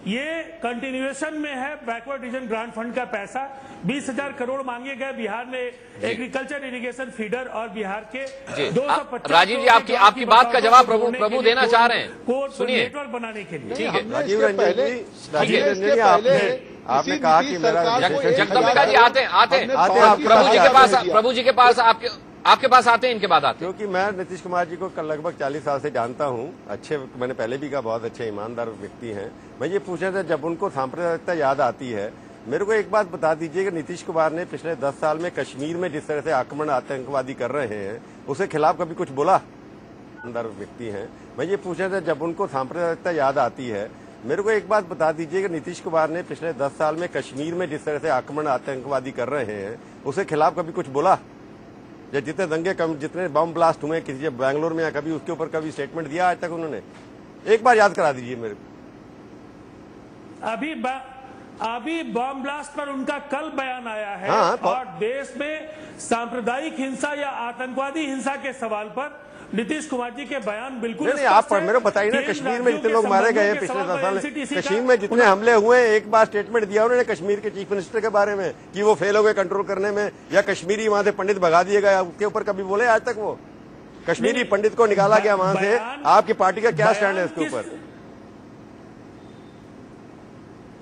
ये कंटिन्यूएशन में है। बैकवर्ड रीजन ग्रांट फंड का पैसा 20,000 करोड़ मांगे गए बिहार में एग्रीकल्चर इरिगेशन फीडर और बिहार के 250। राजीव जी, आपकी बात का जवाब प्रभु देना चाह रहे हैं, सुनिए। नेटवर्क बनाने के लिए ठीक है राजीव रंजन जी, आपने कहा कि मेरा जगदम्बिका जी आते प्रभु जी के पास आपके पास आते हैं, इनके बाद आते हैं। क्योंकि मैं नीतीश कुमार जी को लगभग 40 साल से जानता हूं, अच्छे, मैंने पहले भी कहा बहुत अच्छे ईमानदार व्यक्ति हैं। मैं ये पूछा था, जब उनको सांप्रदायिकता याद आती है, मेरे को एक बात बता दीजिए कि नीतीश कुमार ने पिछले 10 साल में कश्मीर में जिस तरह से आक्रमण आतंकवादी कर रहे हैं, उसके खिलाफ कभी कुछ बोला? ईमानदार व्यक्ति हैं। मैं ये पूछा था, जब उनको सांप्रदायिकता याद आती है, मेरे को एक बात बता दीजिए कि नीतीश कुमार ने पिछले 10 साल में कश्मीर में जिस तरह से आक्रमण आतंकवादी कर रहे हैं, उसके खिलाफ कभी कुछ बोला? या जितने दंगे जितने बम ब्लास्ट हुए किसी बैंगलोर में, या कभी उसके ऊपर कभी स्टेटमेंट दिया आज तक उन्होंने? एक बार याद करा दीजिए मेरे को। अभी बम ब्लास्ट पर उनका कल बयान आया है। हाँ, और देश में सांप्रदायिक हिंसा या आतंकवादी हिंसा के सवाल पर नीतीश कुमार जी के बयान बिल्कुल नहीं, आप मेरे को बताइए ना, कश्मीर में जितने लोग मारे गए पिछले 10 साल में, कश्मीर में जितने हमले हुए, एक बार स्टेटमेंट दिया उन्होंने कश्मीर के चीफ मिनिस्टर के बारे में कि वो फेल हो गए कंट्रोल करने में, या कश्मीरी वहां से पंडित भगा दिए गए, उसके ऊपर कभी बोले आज तक? वो कश्मीरी पंडित को निकाला गया वहां से। आपकी पार्टी का क्या स्टैंड है इसके ऊपर?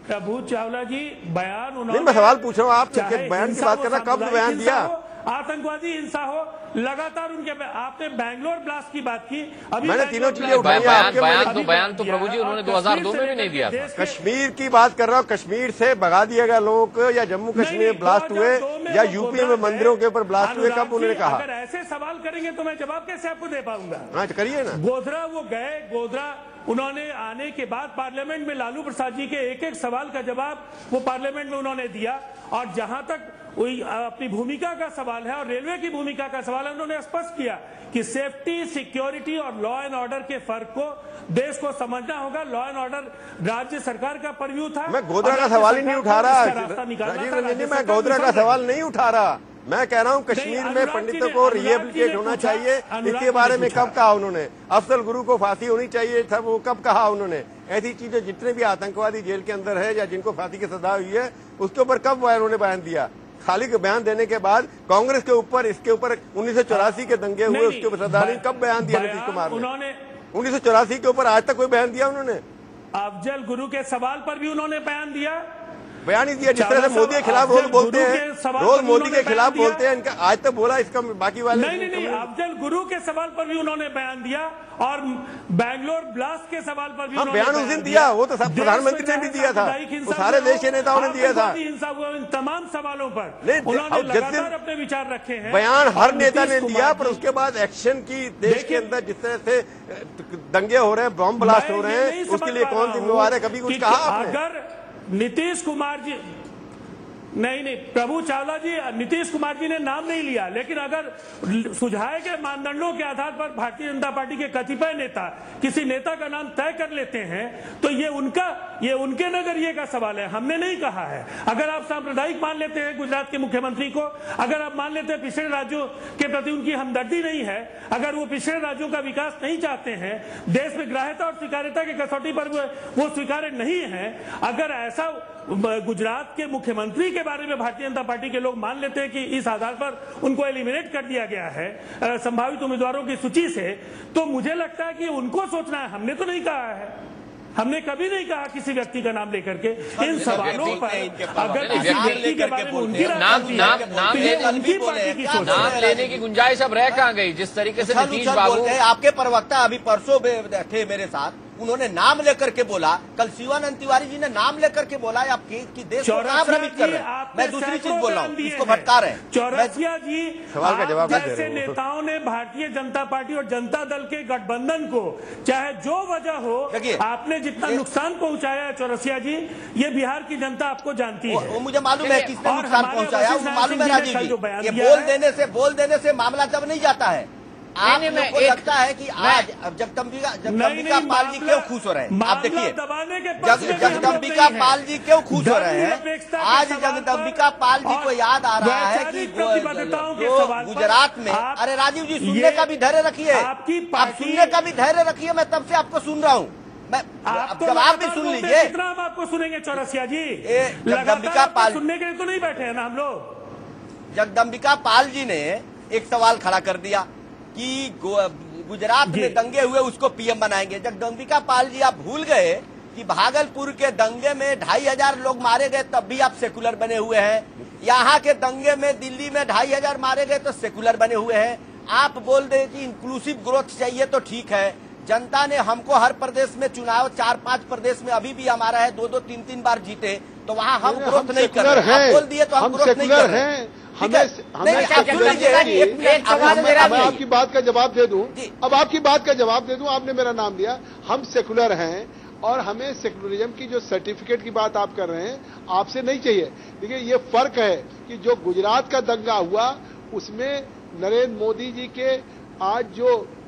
प्रभु चावला जी, बयान उन्होंने, नहीं, मैं सवाल पूछ रहा हूँ, आप बयान की बात करना, कब बयान दिया? आतंकवादी हिंसा हो, लगातार उनके, आपने बैंगलोर ब्लास्ट की बात की, अभी मैंने तीनों चीजें उठाई। बयान तो प्रभु जी उन्होंने 2002 में भी नहीं दिया था। कश्मीर की बात कर रहा हूँ, कश्मीर से भगा दिया गया लोगों को, या जम्मू कश्मीर में ब्लास्ट हुए, या यूपी में मंदिरों के ऊपर ब्लास्ट हुए, कब उन्होंने कहा? अगर ऐसे सवाल करेंगे तो मैं जवाब कैसे आपको दे पाऊंगा? हाँ, करिए ना। गोधरा वो गए, गोधरा उन्होंने आने के बाद पार्लियामेंट में लालू प्रसाद जी के एक एक सवाल का जवाब वो पार्लियामेंट में उन्होंने दिया। और जहां तक अपनी भूमिका का सवाल है और रेलवे की भूमिका का सवाल है, उन्होंने स्पष्ट किया कि सेफ्टी, सिक्योरिटी और लॉ एंड ऑर्डर के फर्क को देश को समझना होगा। लॉ एंड ऑर्डर राज्य सरकार का पर्व्यू था। मैं गोधरा का सवाल ही नहीं उठा रहा राजीव रंजन जी, मैं गोधरा का सवाल नहीं उठा रहा। मैं कह रहा हूं कश्मीर में पंडितों को रिहेबिलिटेट होना चाहिए, इसके बारे में कब कहा उन्होंने? अफजल गुरु को फांसी होनी चाहिए था, वो कब कहा उन्होंने? ऐसी चीजें जितने भी आतंकवादी जेल के अंदर है या जिनको फांसी की सजा हुई है, उसके ऊपर कब उन्होंने बयान दिया? खाली के बयान देने के बाद कांग्रेस के ऊपर इसके ऊपर 1984 के दंगे हुए उसके ऊपर श्रद्धांजलि कब बयान दिया नीतीश कुमार ने? उन्होंने 1984 के ऊपर आज तक कोई बयान दिया उन्होंने? अफजल गुरु के सवाल पर भी उन्होंने बयान दिया, बयान ही दिया। जिस तरह से मोदी के खिलाफ रोज बोलते हैं, रोज मोदी के खिलाफ बोलते हैं, इनका आज तक बोला इसका बाकी वाले नहीं, अफजल गुरु के सवाल पर भी उन्होंने बयान दिया और बैंगलोर ब्लास्ट के सवाल पर भी बयान उस दिन दिया। वो तो सब प्रधानमंत्री ने भी दिया था, वो सारे देश के नेताओं ने दिया था। हिंसा हुआ इन तमाम सवालों पर नहीं, उन्होंने लगातार अपने विचार रखे हैं। बयान हर नेता ने दिया, पर उसके बाद एक्शन की देश के अंदर जिस तरह से दंगे हो रहे हैं, बॉम्ब ब्लास्ट हो रहे हैं, उसके लिए कौन जिम्मेवार है? कभी कुछ कहा आपने? अगर नीतीश कुमार जी नहीं, प्रभु चावला जी, नीतीश कुमार जी ने नाम नहीं लिया, लेकिन अगर सुझाए गए मानदंडों के आधार पर भारतीय जनता पार्टी के कतिपय नेता किसी नेता का नाम तय कर लेते हैं तो ये उनके नजरिए का सवाल है, हमने नहीं कहा है। अगर आप सांप्रदायिक मान लेते हैं गुजरात के मुख्यमंत्री को, अगर आप मान लेते हैं पिछड़े राज्यों के प्रति उनकी हमदर्दी नहीं है, अगर वो पिछड़े राज्यों का विकास नहीं चाहते हैं, देश में ग्राह्यता और स्वीकार्यता की कसौटी पर वो स्वीकार्य नहीं है, अगर ऐसा गुजरात के मुख्यमंत्री के बारे में भारतीय जनता पार्टी के लोग मान लेते हैं कि इस आधार पर उनको एलिमिनेट कर दिया गया है संभावित उम्मीदवारों की सूची से, तो मुझे लगता है कि उनको सोचना है। हमने तो नहीं कहा है, हमने कभी नहीं कहा किसी व्यक्ति का नाम लेकर के। इन सवालों पर अगर किसी व्यक्ति के बारे में उनकी नाम लेने की गुंजाइश अब रह कहाँ गई? जिस तरीके से नीतीश बाबू, आपके प्रवक्ता अभी परसों थे मेरे साथ, उन्होंने नाम लेकर के बोला, कल शिवानंद तिवारी जी ने नाम लेकर के बोला है, आप कि देश को कहां भ्रमित कर रहे हैं? मैं दूसरी चीज बोल रहा हूँ, इसको भटका रहे हैं। चौरसिया जी सवाल का जवाब जैसे नेताओं ने भारतीय जनता पार्टी और जनता दल के गठबंधन को चाहे जो वजह हो, आपने जितना नुकसान पहुंचाया है चौरसिया जी, ये बिहार की जनता आपको जानती है। वो मुझे मालूम है किसने नुकसान पहुंचाया, वो मालूम है राजीव जी। ये बोल देने से मामला जब नहीं जाता है। आप लोग को लगता है कि आज जगदम्बिका पाल जी क्यों खुश हो रहे हैं? आप देखिए, जगदम्बिका पाल जी क्यों खुश हो रहे हैं? आज जगदम्बिका पाल जी को याद आ रहा है कि गुजरात में, अरे राजीव जी सुनने का भी धैर्य रखिए, आप सुनने का भी धैर्य रखिए, मैं तब से आपको सुन रहा हूँ, मैं जवाब भी सुन लीजिए। कितना हम आपको सुनेंगे चौरसिया जी? जगदम्बिका पाल सुनने के लिए तो नहीं बैठे हैं ना हम लोग। जगदम्बिका पाल जी ने एक सवाल खड़ा कर दिया कि गुजरात में दंगे हुए उसको पीएम बनाएंगे। जगदम्बिका पाल जी, आप भूल गए कि भागलपुर के दंगे में 2500 लोग मारे गए, तब भी आप सेकुलर बने हुए हैं। यहाँ के दंगे में दिल्ली में 2500 मारे गए तो सेकुलर बने हुए हैं। आप बोल दे कि इंक्लूसिव ग्रोथ चाहिए तो ठीक है, जनता ने हमको हर प्रदेश में चुनाव 4-5 प्रदेश में अभी भी हमारा है, 2-2, 3-3 बार जीते, तो वहाँ हम ग्रोथ नहीं कर रहे हैं। बोल दिए तो हम ग्रोथ नहीं कर रहे हैं। मैं आपकी बात का जवाब दे दूं, अब आपकी बात का जवाब दे दूं, आपने मेरा नाम लिया, हम सेकुलर हैं और हमें सेकुलरिज्म की जो सर्टिफिकेट की बात आप कर रहे हैं, आपसे नहीं चाहिए। देखिए, ये फर्क है कि जो गुजरात का दंगा हुआ उसमें नरेंद्र मोदी जी के आज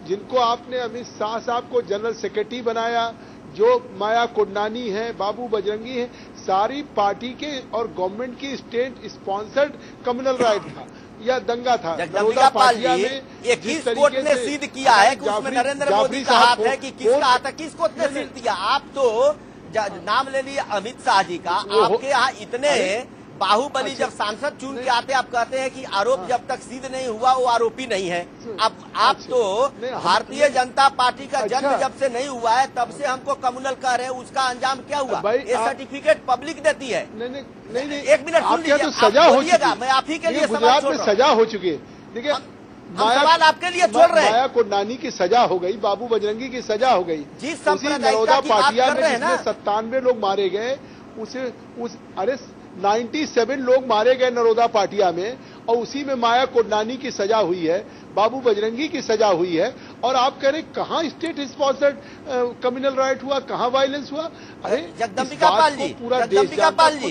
जिनको आपने अमित शाह साहब को जनरल सेक्रेटरी बनाया, जो माया कोडनानी है, बाबू बजरंगी है, सारी पार्टी के और गवर्नमेंट की स्टेट स्पॉन्सर्ड कम्युनल राइट था या दंगा था। जगदम्बिका पाल जी, किस कोर्ट ने सिद्ध किया है कि उसमें नरेंद्र मोदी का हाथ है कि किसका हाथ है? किस कोर्ट ने सिद्ध किया? आप तो नाम ले लिए अमित शाह जी का, आपके यहाँ इतने बाहुबली जब सांसद चुन के आते आप कहते हैं कि आरोप जब तक सिद्ध नहीं हुआ वो आरोपी नहीं है। अब आप तो भारतीय जनता पार्टी का जन्म जब से नहीं हुआ है तब से हमको कम्युनल कह रहे हैं, उसका अंजाम क्या हुआ? ये सर्टिफिकेट पब्लिक देती है। नहीं, एक मिनट सुन लीजिए, तो सजा हो चुकी है, मैं आप ही के लिए गुजरात में सजा हो चुकी है। देखिए, सवाल आपके लिए छोड़ रहे हैं। माया कोडनानी की सजा हो गई, बाबू बजरंगी की सजा हो गई, जिस नरोदा पाटिया में जिसमें 97 लोग मारे गए, अरे 97 लोग मारे गए नरोदा पाटिया में, और उसी में माया कोडनानी की सजा हुई है, बाबू बजरंगी की सजा हुई है, और आप कह रहे कहां स्टेट स्पॉन्सर्ड कम्युनल राइट हुआ, कहां वायलेंस हुआ? अरे जगदम्बिका पाल जी, पूरा देश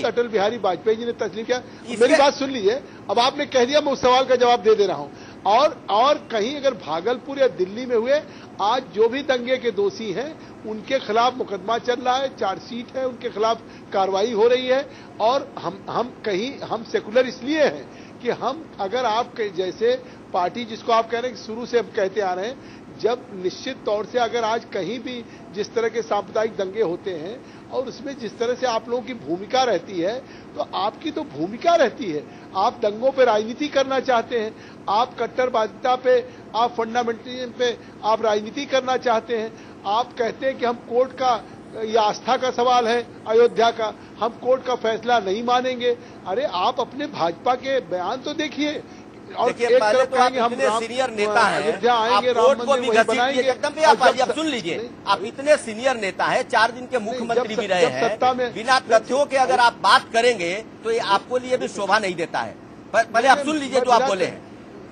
अटल बिहारी वाजपेयी जी ने तस्लीम किया। मेरी बात सुन लीजिए, अब आपने कह दिया, मैं उस सवाल का जवाब दे रहा हूं। और कहीं अगर भागलपुर या दिल्ली में हुए, आज जो भी दंगे के दोषी हैं उनके खिलाफ मुकदमा चल रहा है, चार्जशीट है, उनके खिलाफ कार्रवाई हो रही है। और हम सेकुलर इसलिए हैं कि हम, अगर आप जैसे पार्टी जिसको आप कह रहे हैं कि शुरू से हम कहते आ रहे हैं, जब निश्चित तौर से अगर आज कहीं भी जिस तरह के सांप्रदायिक दंगे होते हैं और उसमें जिस तरह से आप लोगों की भूमिका रहती है, तो आपकी तो भूमिका रहती है। आप दंगों पे राजनीति करना चाहते हैं, आप कट्टरवादिता पे, आप फंडामेंटलिज्म पे आप राजनीति करना चाहते हैं। आप कहते हैं कि हम कोर्ट का, ये आस्था का सवाल है अयोध्या का, हम कोर्ट का फैसला नहीं मानेंगे। अरे आप अपने भाजपा के बयान तो देखिए। और देखिए, पहले तो आप इतने सीनियर नेता हैं, आप कोर्ट को भी घसीट दिए एकदम भी। आप सुन लीजिए, आप इतने सीनियर नेता हैं, 4 दिन के मुख्यमंत्री भी रहे हैं, बिना तथ्यों के अगर आप बात करेंगे तो ये आपको लिए भी शोभा नहीं देता है। पहले आप सुन लीजिए जो आप बोले हैं।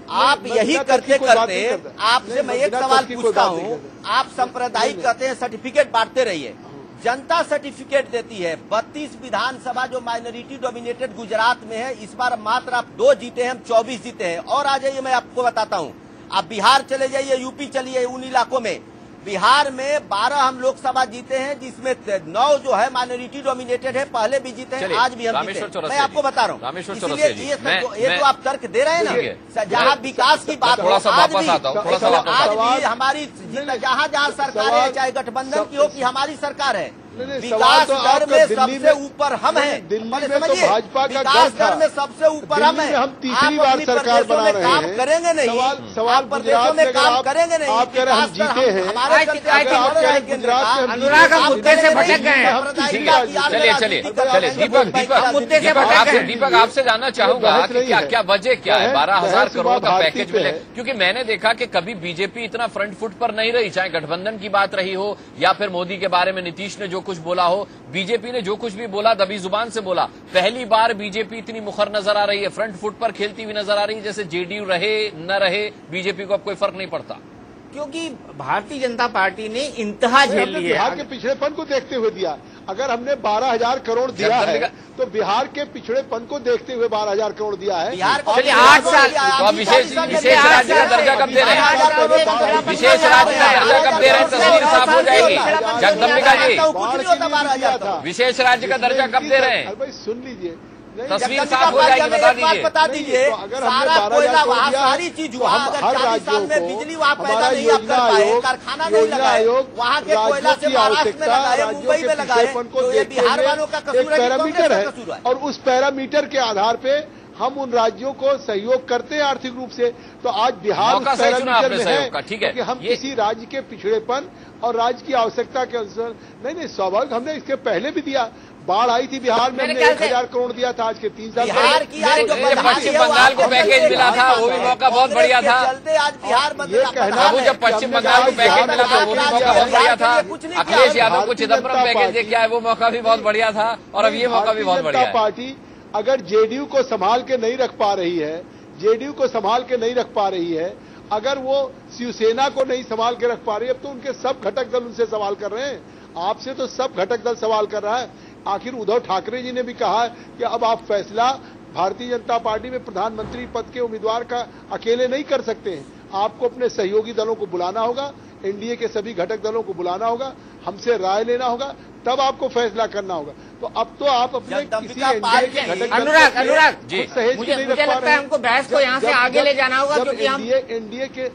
आप यही करते करते, आपसे मैं एक सवाल पूछता हूँ, आप सांप्रदायिक कहते हैं, सर्टिफिकेट बांटते रहिए, जनता सर्टिफिकेट देती है। 32 विधानसभा जो माइनॉरिटी डोमिनेटेड गुजरात में है, इस बार मात्र आप 2 जीते हैं, हम 24 जीते हैं। और आ जाइए, मैं आपको बताता हूँ, आप बिहार चले जाइए, यूपी चलिए, उन इलाकों में बिहार में 12 हम लोकसभा जीते हैं, जिसमें 9 जो है माइनॉरिटी डोमिनेटेड है, पहले भी जीते हैं, आज भी हम जीते हैं। मैं आपको बता रहा हूँ, इसलिए ये तो आप तर्क दे रहे हैं ना, जहाँ विकास की बात हो, आज भी हमारी जहाँ जहाँ सरकार है, चाहे गठबंधन की हो कि हमारी सरकार है, विकास दर में सबसे ऊपर हम हैं। दिल्ली में तो भाजपा का विकास दर में सबसे ऊपर हम हैं। हम तीसरी बार सरकार बना रहे हैं, करेंगे नहीं, सवाल प्रदेशों में काम करेंगे नहीं। आप कह रहे हैं जीते हैं, गुजरात अनुराग मुद्दे से भटक गए हैं। चलिए दीपक आपसे जानना चाहूंगा कि क्या वजह क्या है 12,000 करोड़ का पैकेज मिले? क्योंकि मैंने देखा कि कभी बीजेपी इतना फ्रंट फुट पर नहीं रही, चाहे गठबंधन की बात रही हो या फिर मोदी के बारे में नीतीश ने जो कुछ बोला हो, बीजेपी ने जो कुछ भी बोला दबी जुबान से बोला। पहली बार बीजेपी इतनी मुखर नजर आ रही है, फ्रंट फुट पर खेलती हुई नजर आ रही है, जैसे जेडीयू रहे न रहे बीजेपी को अब कोई फर्क नहीं पड़ता। क्योंकि भारतीय जनता पार्टी ने इंतहा झेल ली है। बिहार के पिछड़ेपन को देखते हुए दिया। अगर हमने 12,000 करोड़ दिया है तो बिहार के पिछड़ेपन को देखते हुए 12,000 करोड़ दिया है। बिहार को 8 साल तो विशेष राज्य का दर्जा कब दे रहे हैं? विशेष राज्य का दर्जा कब दे रहे हैं? तस्वीर साफ हो जाएगी। जगदम्बिका जी, विशेष राज्य का दर्जा कब दे रहे हैं? भाई सुन लीजिए, तस्वीर साफ हो जाएगी, बता दीजिए। सारा कोयला वहाँ, सारी चीज वहाँ, अगर 40 साल में बिजली वहाँ पैदा नहीं आप कर पाए, कारखाना नहीं लगाए, वहाँ के कोयला से महाराष्ट्र में लगाए, मुंबई में लगाए, तो ये बिहार वालों का कसूर है, पैरामीटर है। और उस पैरामीटर के आधार पे हम उन राज्यों को सहयोग करते हैं आर्थिक रूप से। तो आज बिहार उस पैरामीटर में है कि हम किसी राज्य के पिछड़ेपन और राज्य की आवश्यकता के अनुसार नहीं, स्वाभाविक हमने इसके पहले भी दिया। बाढ़ आई थी बिहार में, हमने 1,000 करोड़ दिया था। आज के 3 साल पश्चिम बंगाल को पैकेज मिला था, वो भी मौका बहुत बढ़िया था। आज बिहार ये कहना वो जब पश्चिम बंगाल को पैकेज मिला था वो भी मौका बहुत बढ़िया था। अखिलेश यादव को चिदम्बरम पैकेज दे के आए, वो मौका भी बहुत बढ़िया था। और अब ये मौका भी बहुत बढ़िया है। पार्टी अगर जेडीयू को संभाल के नहीं रख पा रही है, जेडीयू को संभाल के नहीं रख पा रही है, अगर वो शिवसेना को नहीं संभाल के रख पा रही है, अब तो उनके सब घटक दल उनसे सवाल कर रहे हैं। आपसे तो सब घटक दल सवाल कर रहा है। आखिर उद्धव ठाकरे जी ने भी कहा कि अब आप फैसला भारतीय जनता पार्टी में प्रधानमंत्री पद के उम्मीदवार का अकेले नहीं कर सकते हैं। आपको अपने सहयोगी दलों को बुलाना होगा, एनडीए के सभी घटक दलों को बुलाना होगा, हमसे राय लेना होगा, तब आपको फैसला करना होगा। तो अब तो आप अपने किसी एनडीए के घटक अनुराग जी मुझे लगता है हमको बहस को यहाँ से आगे ले जाना होगा, क्योंकि हम एनडीए के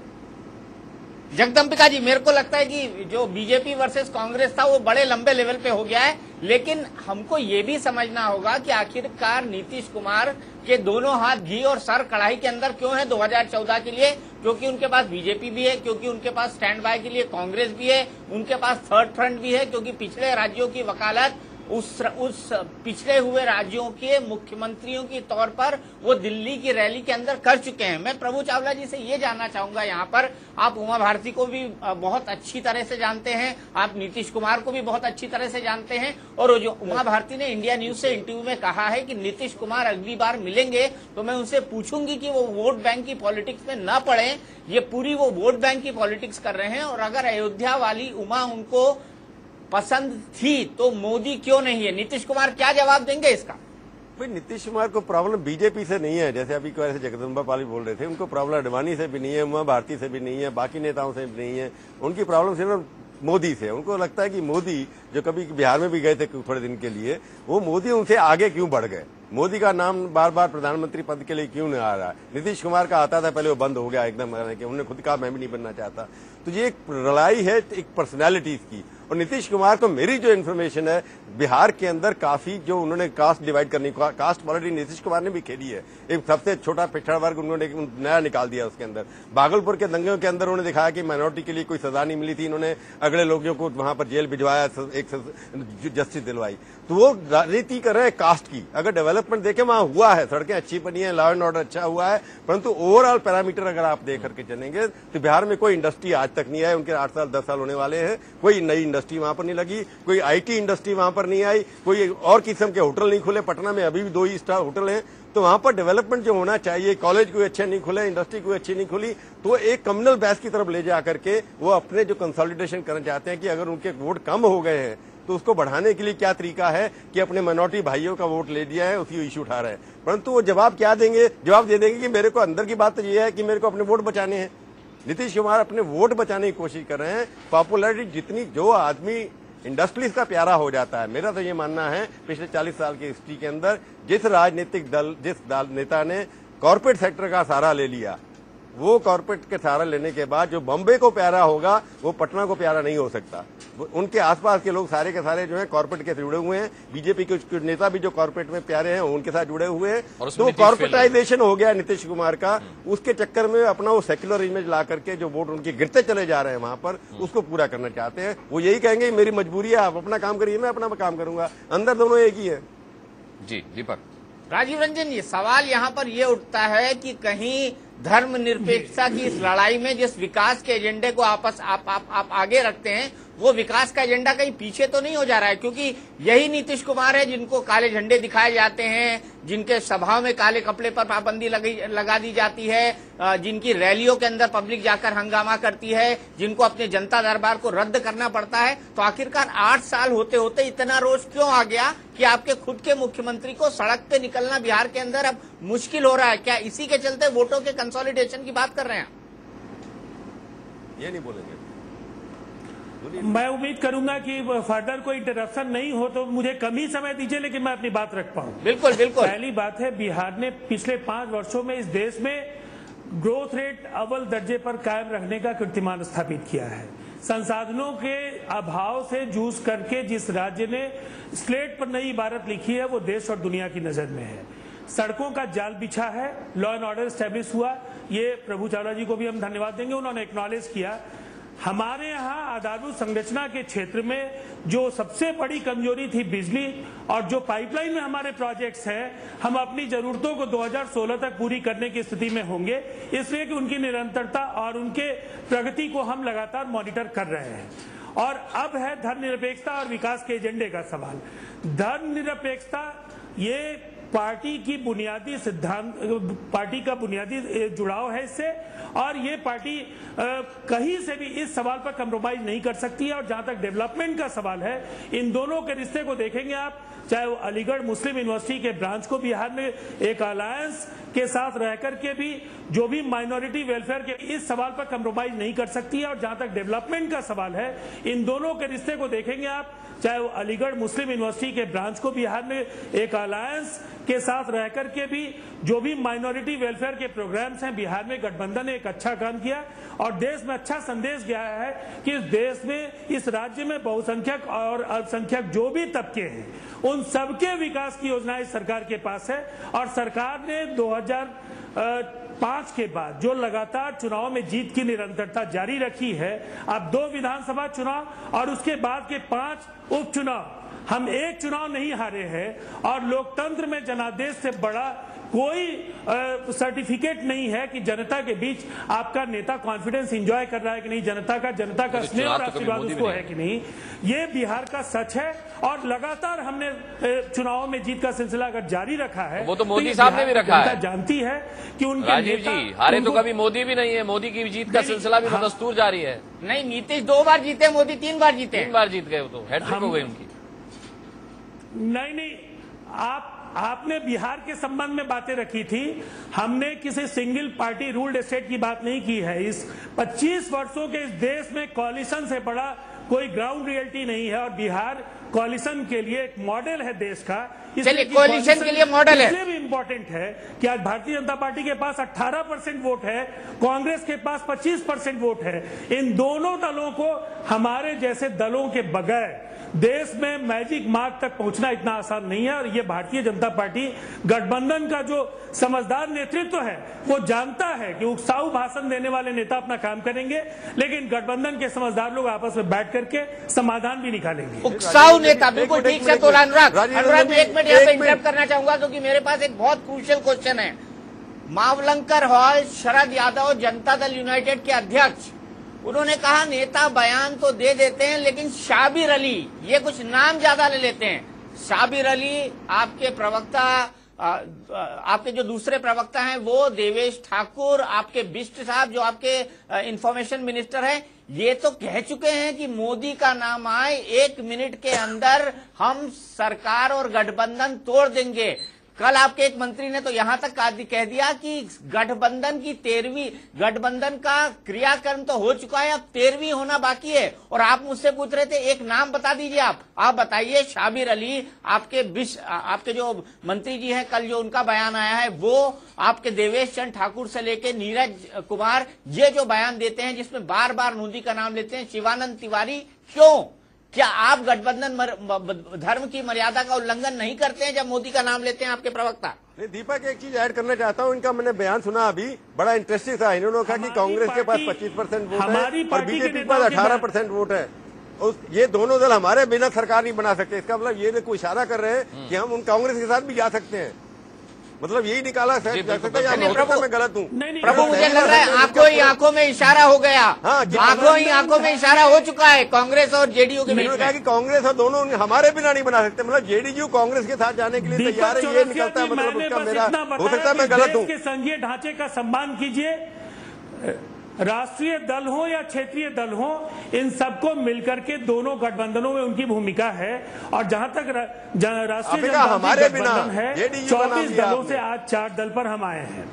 जगदम्बिका जी, मेरे को लगता है कि जो बीजेपी वर्सेस कांग्रेस था वो बड़े लंबे लेवल पे हो गया है। लेकिन हमको ये भी समझना होगा कि आखिरकार नीतीश कुमार के दोनों हाथ घी और सर कढ़ाई के अंदर क्यों है 2014 के लिए? क्योंकि उनके पास बीजेपी भी है, क्योंकि उनके पास स्टैंड बाय के लिए कांग्रेस भी है, उनके पास थर्ड फ्रंट भी है, क्योंकि पिछड़े राज्यों की वकालत उस पिछड़े हुए राज्यों के मुख्यमंत्रियों के तौर पर वो दिल्ली की रैली के अंदर कर चुके हैं। मैं प्रभु चावला जी से ये जानना चाहूंगा, यहाँ पर आप उमा भारती को भी बहुत अच्छी तरह से जानते हैं, आप नीतीश कुमार को भी बहुत अच्छी तरह से जानते हैं, और जो उमा भारती ने इंडिया न्यूज से इंटरव्यू में कहा है कि नीतीश कुमार अगली बार मिलेंगे तो मैं उनसे पूछूंगी कि वो वोट बैंक की पॉलिटिक्स में न पड़े। ये पूरी वो वोट बैंक की पॉलिटिक्स कर रहे हैं, और अगर अयोध्या वाली उमा उनको पसंद थी तो मोदी क्यों नहीं है? नीतीश कुमार क्या जवाब देंगे इसका? भाई नीतीश कुमार को प्रॉब्लम बीजेपी से नहीं है, जैसे अभी वैसे जगदम्बा पाली बोल रहे थे, उनको प्रॉब्लम अडवाणी से भी नहीं है, उमा भारती से भी नहीं है, बाकी नेताओं से भी नहीं है। उनकी प्रॉब्लम सिर्फ मोदी से। उनको लगता है कि मोदी जो कभी बिहार में भी गए थे थोड़े दिन के लिए, वो मोदी उनसे आगे क्यों बढ़ गए, मोदी का नाम बार बार प्रधानमंत्री पद के लिए क्यों नहीं आ रहा है। नीतीश कुमार का आता था पहले, वो बंद हो गया एकदम, उन्होंने खुद कहा मैं भी नहीं बनना चाहता। तो ये एक लड़ाई है एक पर्सनैलिटीज की, और नीतीश कुमार को मेरी जो इन्फॉर्मेशन है, बिहार के अंदर काफी जो उन्होंने कास्ट डिवाइड करनी, कास्ट पॉलिटिक्स नीतीश कुमार ने भी खेली है। एक सबसे छोटा पिछड़ा वर्ग उन्होंने नया निकाल दिया उसके अंदर। भागलपुर के दंगों के अंदर उन्होंने दिखाया कि माइनॉरिटी के लिए कोई सजा नहीं मिली थी, इन्होंने अगले लोगों को वहां पर जेल भिजवाया, एक जस्टिस दिलवाई। तो वो राजनीति कर रहे हैं कास्ट की। अगर डेवलपमेंट देखें वहां हुआ है, सड़कें अच्छी बनी है, लॉ एंड ऑर्डर अच्छा हुआ है, परंतु ओवरऑल पैरामीटर अगर आप देख करके चलेंगे तो बिहार में कोई इंडस्ट्री आज तक नहीं आई। उनके 8 साल 10 साल होने वाले हैं, कोई नई इंडस्ट्री वहां पर नहीं लगी, कोई आईटी इंडस्ट्री वहां पर नहीं आई, कोई और किस्म के होटल नहीं खुले। पटना में अभी भी 2 ही स्टार होटल हैं। तो वहां पर डेवलपमेंट जो होना चाहिए, कॉलेज कोई अच्छे नहीं खुले, इंडस्ट्री कोई अच्छी नहीं खुली, तो एक कम्युनल बेस की तरफ ले जा करके वो अपने जो कंसोलिडेशन करना चाहते हैं कि अगर उनके वोट कम हो गए हैं तो उसको बढ़ाने के लिए क्या तरीका है कि अपने माइनॉरिटी भाइयों का वोट ले दिया है, उसी इश्यू उठा रहे हैं। परंतु वो जवाब क्या देंगे? जवाब दे देंगे कि मेरे को अंदर की बात तो ये है कि मेरे को अपने वोट बचाने हैं। नीतीश कुमार अपने वोट बचाने की कोशिश कर रहे हैं। पॉपुलैरिटी जितनी, जो आदमी इंडस्ट्रीज का प्यारा हो जाता है, मेरा तो ये मानना है पिछले 40 साल की हिस्ट्री के अंदर जिस राजनीतिक दल, जिस नेता ने कॉर्पोरेट सेक्टर का सहारा ले लिया, वो कॉर्पोरेट के सहारा लेने के बाद जो बॉम्बे को प्यारा होगा वो पटना को प्यारा नहीं हो सकता। उनके आसपास के लोग सारे के सारे जो हैं कॉर्पोरेट के जुड़े हुए हैं। बीजेपी के नेता भी जो कॉर्पोरेट में प्यारे हैं उनके साथ जुड़े हुए हैं। तो कॉर्पोरेटाइजेशन हो गया नीतीश कुमार का। उसके चक्कर में अपना वो सेक्युलर इमेज ला करके जो वोट उनके गिरते चले जा रहे हैं वहां पर, उसको पूरा करना चाहते हैं। वो यही कहेंगे मेरी मजबूरी है, आप अपना काम करिए, मैं अपना काम करूंगा। अंदर दोनों एक ही है। जी दीपक। राजीव रंजन, ये सवाल यहाँ पर ये उठता है कि कहीं धर्मनिरपेक्षता की इस लड़ाई में जिस विकास के एजेंडे को आप आगे रखते हैं, वो विकास का एजेंडा कहीं पीछे तो नहीं हो जा रहा है? क्योंकि यही नीतीश कुमार है जिनको काले झंडे दिखाए जाते हैं, जिनके सभाओं में काले कपड़े पर पाबंदी लगा दी जाती है, जिनकी रैलियों के अंदर पब्लिक जाकर हंगामा करती है, जिनको अपने जनता दरबार को रद्द करना पड़ता है। तो आखिरकार 8 साल होते होते इतना रोष क्यों आ गया कि आपके खुद के मुख्यमंत्री को सड़क पे निकलना बिहार के अंदर अब मुश्किल हो रहा है? क्या इसी के चलते वोटों के कंसोलिडेशन की बात कर रहे हैं? ये नहीं बोलेंगे। मैं उम्मीद करूंगा कि फर्दर कोई इंटरप्शन नहीं हो, तो मुझे कम ही समय दीजिए लेकिन मैं अपनी बात रख पाऊं। बिल्कुल बिल्कुल। पहली बात है, बिहार ने पिछले 5 वर्षों में इस देश में ग्रोथ रेट अव्वल दर्जे पर कायम रखने का कीर्तिमान स्थापित किया है। संसाधनों के अभाव से जूझ करके जिस राज्य ने स्लेट पर नई इबारत लिखी है, वो देश और दुनिया की नजर में है। सड़कों का जाल बिछा है, लॉ एंड ऑर्डर स्टैब्लिश हुआ। ये प्रभु चावला जी को भी हम धन्यवाद देंगे, उन्होंने एक्नॉलेज किया। हमारे यहाँ आधारभूत संरचना के क्षेत्र में जो सबसे बड़ी कमजोरी थी बिजली, और जो पाइपलाइन में हमारे प्रोजेक्ट्स हैं, हम अपनी जरूरतों को 2016 तक पूरी करने की स्थिति में होंगे, इसलिए कि उनकी निरंतरता और उनके प्रगति को हम लगातार मॉनिटर कर रहे हैं। और अब है धर्मनिरपेक्षता और विकास के एजेंडे का सवाल। धर्मनिरपेक्षता ये पार्टी की बुनियादी सिद्धांत, पार्टी का बुनियादी जुड़ाव है इससे, और ये पार्टी कहीं से भी इस सवाल पर कंप्रोमाइज नहीं कर सकती है। और जहां तक डेवलपमेंट का सवाल है, इन दोनों के रिश्ते को देखेंगे आप, चाहे वो अलीगढ़ मुस्लिम यूनिवर्सिटी के ब्रांच को बिहार में एक अलायंस के साथ रहकर के भी जो भी माइनॉरिटी वेलफेयर के इस सवाल पर कंप्रोमाइज नहीं कर सकती है। और जहां तक डेवलपमेंट का सवाल है, इन दोनों के रिश्ते को देखेंगे आप, चाहे वो अलीगढ़ मुस्लिम यूनिवर्सिटी के ब्रांच को बिहार में एक अलायंस के साथ रहकर के भी जो भी माइनॉरिटी वेलफेयर के प्रोग्राम्स हैं, बिहार में गठबंधन ने एक अच्छा काम किया और देश में अच्छा संदेश गया है कि इस देश में, इस राज्य में बहुसंख्यक और अल्पसंख्यक जो भी तबके हैं, उन सबके विकास की योजनाएं सरकार के पास है। और सरकार ने 2005 के बाद जो लगातार चुनाव में जीत की निरंतरता जारी रखी है, अब 2 विधानसभा चुनाव और उसके बाद के 5 उपचुनाव, हम एक चुनाव नहीं हारे हैं। और लोकतंत्र में जनादेश से बड़ा कोई सर्टिफिकेट नहीं है कि जनता के बीच आपका नेता कॉन्फिडेंस एंजॉय कर रहा है कि नहीं, जनता का स्नेह और आशीर्वाद उसको है कि नहीं। ये बिहार का सच है और लगातार हमने चुनावों में जीत का सिलसिला अगर जारी रखा है, वो तो मोदी साहब ने भी रखा है। जानती है कि उनके राजीव जी हारे तो कभी मोदी भी नहीं है, मोदी की जीत का सिलसिला भी बदस्तूर जारी है। नहीं, नीतीश 2 बार जीते, मोदी 3 बार जीते। 3 बार जीत गए, तो हैट्रिक हो गई उनकी। नहीं, आपने बिहार के संबंध में बातें रखी थी, हमने किसी सिंगल पार्टी रूल्ड स्टेट की बात नहीं की है। इस 25 वर्षों के इस देश में कोalition से बड़ा कोई ग्राउंड रियलिटी नहीं है और बिहार कोalition के लिए एक मॉडल है देश का। चलिए, कोalition के लिए मॉडल है। इसलिए भी इंपॉर्टेंट है कि आज भारतीय जनता पार्टी के पास 18% वोट है, कांग्रेस के पास 25% वोट है। इन दोनों दलों को हमारे जैसे दलों के बगैर देश में मैजिक मार्क तक पहुंचना इतना आसान नहीं है। और ये भारतीय जनता पार्टी गठबंधन का जो समझदार नेतृत्व है वो जानता है कि उकसाऊ भाषण देने वाले नेता अपना काम करेंगे, लेकिन गठबंधन के समझदार लोग आपस में बैठ करके समाधान भी निकालेंगे। उकसाऊ नेता, बिल्कुल ठीक से। तो अनुराग एक मिनट यहाँ पे इंटरप्ट करना चाहूंगा क्योंकि मेरे पास एक बहुत क्रूशियल क्वेश्चन है। मावलंकर हॉल, शरद यादव, जनता दल यूनाइटेड के अध्यक्ष, उन्होंने कहा नेता बयान तो दे देते हैं लेकिन शाबिर अली, ये कुछ नाम ज्यादा ले लेते हैं। शाबिर अली, आपके प्रवक्ता, आपके जो दूसरे प्रवक्ता हैं वो देवेश ठाकुर, आपके बिष्ट साहब जो आपके इंफॉर्मेशन मिनिस्टर हैं, ये तो कह चुके हैं कि मोदी का नाम आए 1 मिनट के अंदर हम सरकार और गठबंधन तोड़ देंगे। कल आपके एक मंत्री ने तो यहां तक कह दिया कि गठबंधन का क्रियाक्रम तो हो चुका है, अब 13वीं होना बाकी है। और आप मुझसे पूछ रहे थे एक नाम बता दीजिए। आप बताइए। शाबिर अली, आपके जो मंत्री जी हैं, कल जो उनका बयान आया है वो, आपके देवेश चंद्र ठाकुर से लेके नीरज कुमार, ये जो बयान देते हैं जिसमें बार बार मोदी का नाम लेते हैं, शिवानंद तिवारी, क्यों? क्या आप गठबंधन धर्म की मर्यादा का उल्लंघन नहीं करते हैं जब मोदी का नाम लेते हैं आपके प्रवक्ता? नहीं, दीपक, एक चीज ऐड करना चाहता हूं। इनका मैंने बयान सुना अभी, बड़ा इंटरेस्टिंग था। इन्होंने कहा कि कांग्रेस के पास 25% वोट है और बीजेपी के पास 18% वोट है। ये दोनों दल हमारे बिना सरकार नहीं बना सकते। इसका मतलब ये कोई इशारा कर रहे हैं कि हम उन कांग्रेस के साथ भी जा सकते हैं। मतलब यही निकाला जा सकता है। मैं गलत हूँ प्रभु? मुझे लग रहा है आंखों में इशारा हो गया। आंखों में इशारा हो चुका है कांग्रेस और जेडीयू के बीच में। कहा कि कांग्रेस और दोनों हमारे बिना नहीं बना सकते। मतलब जेडीयू कांग्रेस के साथ जाने के लिए तैयार है, ये निकलता है। मतलब उसका मेरा हो सकता है मैं गलत हूँ। संघीय ढांचे का सम्मान कीजिए। राष्ट्रीय दल हो या क्षेत्रीय दल हो, इन सबको मिलकर के दोनों गठबंधनों में उनकी भूमिका है। और जहां तक राष्ट्रीय गठबंधन है, 24 दलों से आज 4 दल पर हम आए हैं।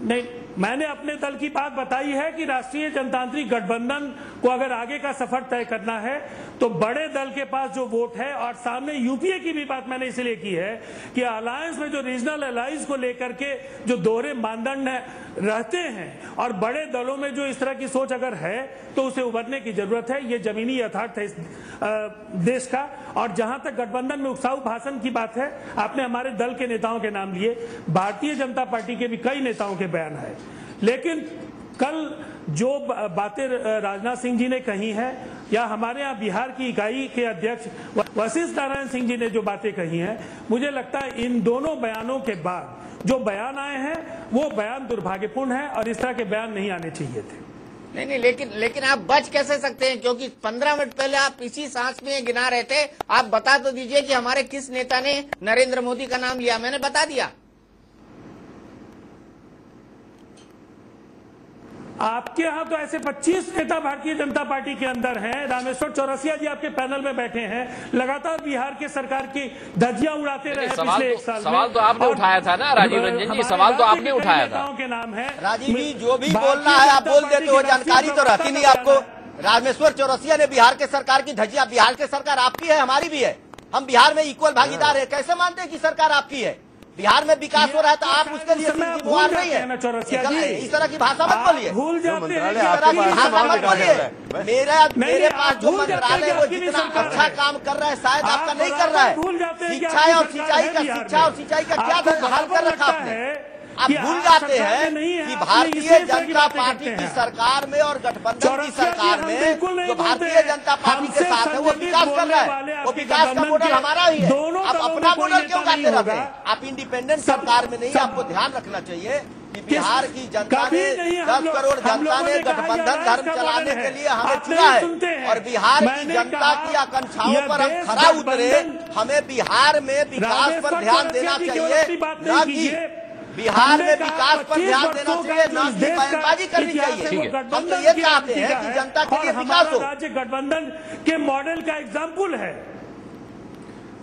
नहीं, मैंने अपने दल की बात बताई है कि राष्ट्रीय जनतांत्रिक गठबंधन को अगर आगे का सफर तय करना है तो बड़े दल के पास जो वोट है, और सामने यूपीए की भी बात मैंने इसलिए की है कि अलायंस में जो रीजनल अलायंस को लेकर के जो दोहरे मानदंड रहते हैं और बड़े दलों में जो इस तरह की सोच अगर है तो उसे उभरने की जरूरत है। ये जमीनी यथार्थ है इस देश का। और जहां तक गठबंधन में उकसाऊ भाषण की बात है, आपने हमारे दल के नेताओं के नाम लिए, भारतीय जनता पार्टी के भी कई नेताओं के बयान है, लेकिन कल जो बातें राजनाथ सिंह जी ने कही हैं या हमारे यहाँ बिहार की इकाई के अध्यक्ष वशिष्ठ नारायण सिंह जी ने जो बातें कही हैं, मुझे लगता है इन दोनों बयानों के बाद जो बयान आए हैं वो बयान दुर्भाग्यपूर्ण है और इस तरह के बयान नहीं आने चाहिए थे। नहीं, लेकिन आप बच कैसे सकते हैं? क्योंकि 15 मिनट पहले आप इसी सांस में गिना रहे थे। आप बता तो दीजिए कि हमारे किस नेता ने नरेंद्र मोदी का नाम लिया। मैंने बता दिया। आपके यहाँ तो ऐसे 25 नेता भारतीय जनता पार्टी के अंदर हैं। रामेश्वर चौरसिया जी आपके पैनल में बैठे हैं, लगातार बिहार के सरकार की धज्जियां उड़ाते रहे पिछले 1 साल। सवाल तो आपने उठाया था ना राजीव रंजन जी, सवाल तो आपने उठाया था। के नाम है राजीव जी, जो भी बोलना है आप बोल देते हो, जानकारी तो रहती नहीं आपको। रामेश्वर चौरसिया ने बिहार के सरकार की धज्जियां, बिहार की सरकार आपकी है, हमारी भी है, हम बिहार में इक्वल भागीदार है। कैसे मानते हैं कि सरकार आपकी है? बिहार में विकास हो रहा है तो आप उसके लिए जिम्मेदार नहीं है। इस तरह की भाषा मत बोलिए, भूल जाते हैं, भाषा मत बोलिए। मेरे पास जो मंत्रालय वो जितना अच्छा काम कर रहा है शायद आपका नहीं कर रहा है। शिक्षा और सिंचाई का क्या हाल कर रखा आपने? आप भूल जाते हैं कि भारतीय जनता पार्टी की सरकार में और गठबंधन की सरकार में जो भारतीय जनता पार्टी के साथ है वो विकास कर रहा है। वो विकास का मॉडल हमारा ही है। आप अपना मॉडल क्यों गाते रहते हैं? आप इंडिपेंडेंट सरकार में नहीं। आपको ध्यान रखना चाहिए कि बिहार की जनता ने 10 करोड़ जनता ने गठबंधन धर्म चलाने के लिए हमें चुना है और बिहार की जनता की आकांक्षाओं पर हम खरा उतरे। हमें बिहार में विकास पर ध्यान देना चाहिए, न कि बिहार में विकास पर ध्यान देना चाहिए, न कि बयानबाजी करनी चाहिए। हम तो ये चाहते हैं कि जनता के लिए विकास हो। राज्य गठबंधन के मॉडल का एग्जाम्पल है।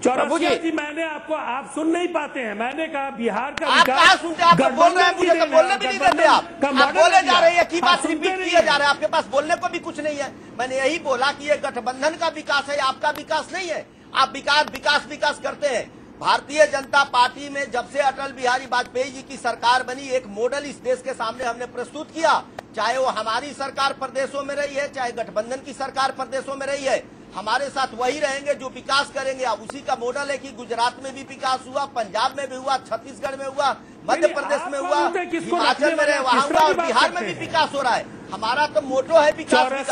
चौरसिया जी, मैंने आपको, आप सुन नहीं पाते हैं। मैंने कहा बिहार का आप कहाँ सुनते हैं? आप बोल रहे हैं, मुझे तो बोलने भी नहीं देते। आप बोले जा रहे हैं, की बात रिपीट किए जा रहे हैं, आपके पास बोलने को भी कुछ नहीं है। मैंने यही बोला कि ये गठबंधन का विकास है, आपका विकास नहीं है। आप विकास करते हैं। भारतीय जनता पार्टी में जब से अटल बिहारी वाजपेयी जी की सरकार बनी, एक मॉडल इस देश के सामने हमने प्रस्तुत किया, चाहे वो हमारी सरकार प्रदेशों में रही है, चाहे गठबंधन की सरकार प्रदेशों में रही है। हमारे साथ वही रहेंगे जो विकास करेंगे। अब उसी का मॉडल है कि गुजरात में भी विकास हुआ, पंजाब में भी हुआ, छत्तीसगढ़ में हुआ, मध्य प्रदेश में हुआ, हिमाचल में वहां हुआ और बिहार में भी विकास हो रहा है। हमारा तो मोटो है विकास।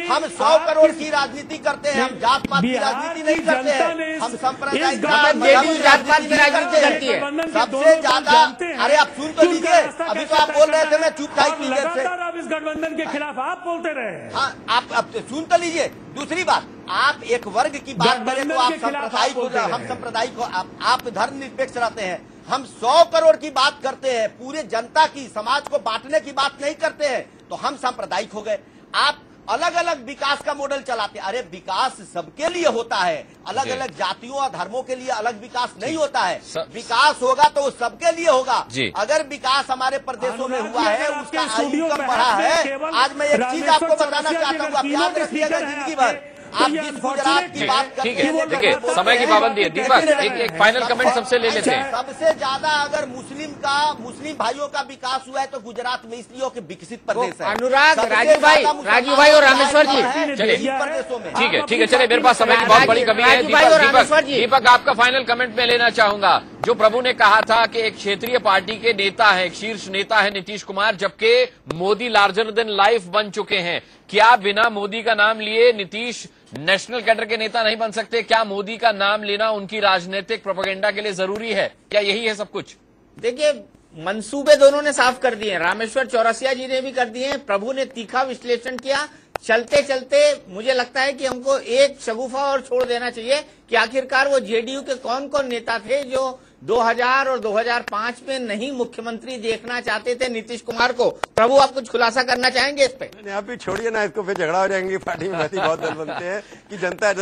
हम 100 करोड़ की राजनीति करते हैं, हम जात पात की राजनीति नहीं करते हैं, हम सांप्रदायिक जात पात की राजनीति करती है सबसे ज्यादा। अरे आप सुन तो लीजिए, अभी तो आप बोल रहे थे, मैं चुप था इतनी देर से। आप इस गठबंधन के खिलाफ आप बोलते रहे। हाँ, आप सुन तो लीजिए। दूसरी बात, आप एक वर्ग की बात करें तो आप सांप्रदायिक हो, हम सांप्रदायिक हो, आप धर्मनिरपेक्ष रहते हैं। हम 100 करोड़ की बात करते हैं, पूरे जनता की, समाज को बांटने की बात नहीं करते हैं, तो हम सांप्रदायिक हो गए। आप अलग अलग विकास का मॉडल चलाते। अरे विकास सबके लिए होता है, अलग अलग जातियों और धर्मों के लिए अलग विकास नहीं होता है। विकास होगा तो सबके लिए होगा। अगर विकास हमारे प्रदेशों में हुआ है, उसका आयु कम बढ़ा है। आज मैं एक चीज आपको बताना चाहता हूँ, आप याद रखिएगा जिंदगी भर। आप जिस गुजरात की बात करते हैं, ठीक है, देखिए समय की पाबंदी है। दीपक, एक फाइनल कमेंट सबसे ले लेते हैं। सबसे ज्यादा अगर मुस्लिम भाइयों का विकास हुआ है तो गुजरात में, इसलिए हो कि विकसित प्रदेश है। अनुराग, राजू भाई और रामेश्वर जी, चलिए प्रदेशों में। ठीक है, चलिए, मेरे पास समय की बहुत बड़ी कमी है। दीपक, आपका फाइनल कमेंट में लेना चाहूंगा। जो प्रभु ने कहा था कि एक क्षेत्रीय पार्टी के नेता है, एक शीर्ष नेता है नीतीश कुमार, जबकि मोदी लार्जर देन लाइफ बन चुके हैं। क्या बिना मोदी का नाम लिए नीतीश नेशनल कैडर के नेता नहीं बन सकते? क्या मोदी का नाम लेना उनकी राजनीतिक प्रोपेगेंडा के लिए जरूरी है? क्या यही है सब कुछ? देखिए, मंसूबे दोनों ने साफ कर दिए, रामेश्वर चौरसिया जी ने भी कर दिए हैं, प्रभु ने तीखा विश्लेषण किया। चलते चलते मुझे लगता है कि हमको एक शगुफा और छोड़ देना चाहिए कि आखिरकार वो जेडीयू के कौन कौन नेता थे जो 2000 और 2005 में नहीं मुख्यमंत्री देखना चाहते थे नीतीश कुमार को। प्रभु, आप कुछ खुलासा करना चाहेंगे इस पे? आप भी छोड़िए ना इसको, फिर झगड़ा हो जाएंगे। पार्टी में बहुत दल बनते हैं कि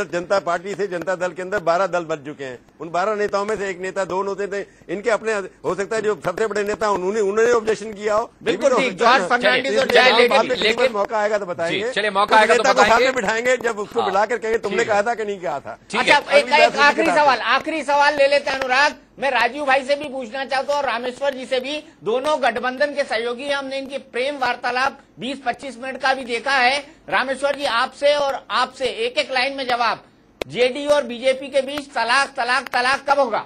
जनता पार्टी से जनता दल के अंदर 12 दल बन चुके हैं। उन 12 नेताओं में से एक नेता, 2 होते थे, इनके अपने हो सकता है जो सबसे बड़े नेता उन्होंने ऑब्जेक्शन किया हो। बिल्कुल ठीक, जॉर्ज फर्नांडिस और लेकिन मौका आएगा तो बताएंगे। चलिए, मौका आएगा तो बताएंगे। बिठाएंगे जब उसको बुलाकर कहेंगे तुमने कहा था कि नहीं कहा था। अच्छा, आखिरी सवाल ले लेते हैं अनुराग। मैं राजीव भाई से भी पूछना चाहता हूँ और रामेश्वर जी से भी, दोनों गठबंधन के सहयोगी, हमने इनकी प्रेम वार्तालाप 20-25 मिनट का भी देखा है। रामेश्वर जी, आपसे और आपसे एक लाइन में जवाब, जेडीयू और बीजेपी के बीच तलाक कब होगा?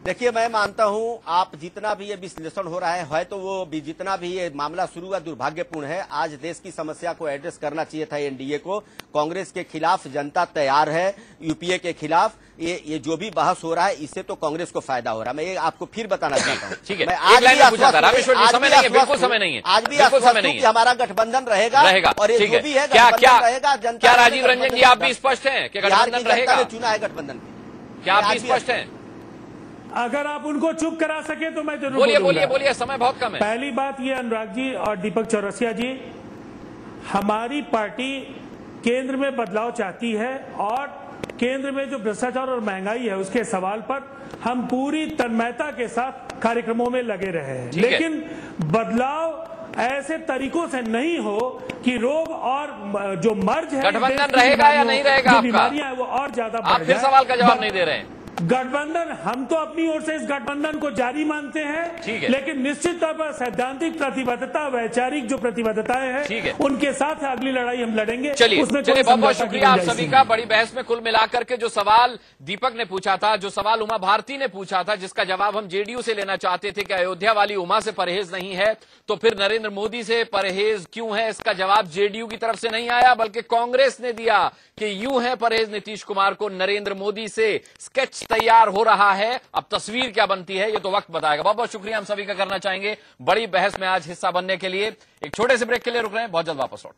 देखिए, मैं मानता हूं आप जितना भी ये विश्लेषण हो रहा है तो वो भी, जितना भी ये मामला शुरू हुआ दुर्भाग्यपूर्ण है। आज देश की समस्या को एड्रेस करना चाहिए था एनडीए को। कांग्रेस के खिलाफ जनता तैयार है, यूपीए के खिलाफ। ये जो भी बहस हो रहा है, इससे तो कांग्रेस को फायदा हो रहा है। मैं ये आपको फिर बताना चाहता हूँ। ठीक है, आज भी समय नहीं है, बिल्कुल समय नहीं है, आज भी समय नहीं है। हमारा गठबंधन रहेगा और ये जो भी है गठबंधन रहेगा। जनता, क्या राजीव रंजन जी, आप भी स्पष्ट हैं कि गठबंधन रहेगा? चुना है गठबंधन, क्या आप भी स्पष्ट हैं? अगर आप उनको चुप करा सके तो मैं जरूर बोलिए, समय बहुत कम है। पहली बात ये, अनुराग जी और दीपक चौरसिया जी, हमारी पार्टी केंद्र में बदलाव चाहती है और केंद्र में जो भ्रष्टाचार और महंगाई है उसके सवाल पर हम पूरी तन्मयता के साथ कार्यक्रमों में लगे रहे हैं। लेकिन बदलाव ऐसे तरीकों से नहीं हो कि रोग और जो मर्ज है, गठबंधन रहेगा या नहीं रहेगा आपका? बीमारियां है वो और ज्यादा बढ़ आप फिर सवाल का जवाब नहीं दे रहे हैं। गठबंधन, हम तो अपनी ओर से इस गठबंधन को जारी मानते हैं, लेकिन निश्चित तौर पर सैद्धांतिक प्रतिबद्धता, वैचारिक जो प्रतिबद्धताएं हैं उनके साथ अगली लड़ाई हम लड़ेंगे। चलिए, बहुत बहुत शुक्रिया आप सभी का। बड़ी बहस में कुल मिलाकर के जो सवाल दीपक ने पूछा था, जो सवाल उमा भारती ने पूछा था, जिसका जवाब हम जेडीयू से लेना चाहते थे कि अयोध्या वाली उमा से परहेज नहीं है, तो फिर नरेंद्र मोदी से परहेज क्यों है? इसका जवाब जेडीयू की तरफ से नहीं आया, बल्कि कांग्रेस ने दिया कि यूं है परहेज नीतीश कुमार को नरेंद्र मोदी से। स्केच तैयार हो रहा है, अब तस्वीर क्या बनती है ये तो वक्त बताएगा। बहुत बहुत शुक्रिया हम सभी का करना चाहेंगे बड़ी बहस में आज हिस्सा बनने के लिए। एक छोटे से ब्रेक के लिए रुक रहे हैं, बहुत जल्द वापस लौट